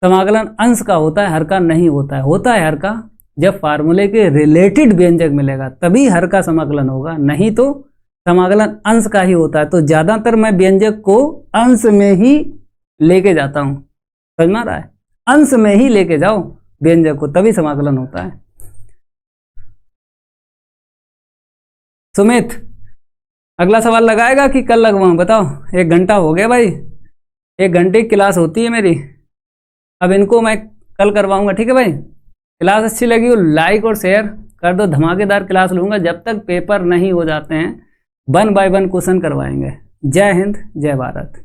Speaker 1: समाकलन अंश का होता है, हर का नहीं होता है। होता है हर का जब फार्मूले के रिलेटेड व्यंजक मिलेगा तभी हर का समाकलन होगा, नहीं तो समाकलन अंश का ही होता है। तो ज्यादातर मैं व्यंजक को अंश में ही लेके जाता हूँ, समझ में आ रहा है, अंश में ही लेके जाओ व्यंजक को, तभी समाकलन होता है। सुमित अगला सवाल लगाएगा कि कल लगवाऊं, बताओ। 1 घंटा हो गया भाई, 1 घंटे की क्लास होती है मेरी। अब इनको मैं कल करवाऊंगा, ठीक है भाई। क्लास अच्छी लगी हो लाइक और शेयर कर दो, धमाकेदार क्लास लूंगा। जब तक पेपर नहीं हो जाते हैं 1 बाय 1 क्वेश्चन करवाएंगे। जय हिंद, जय भारत।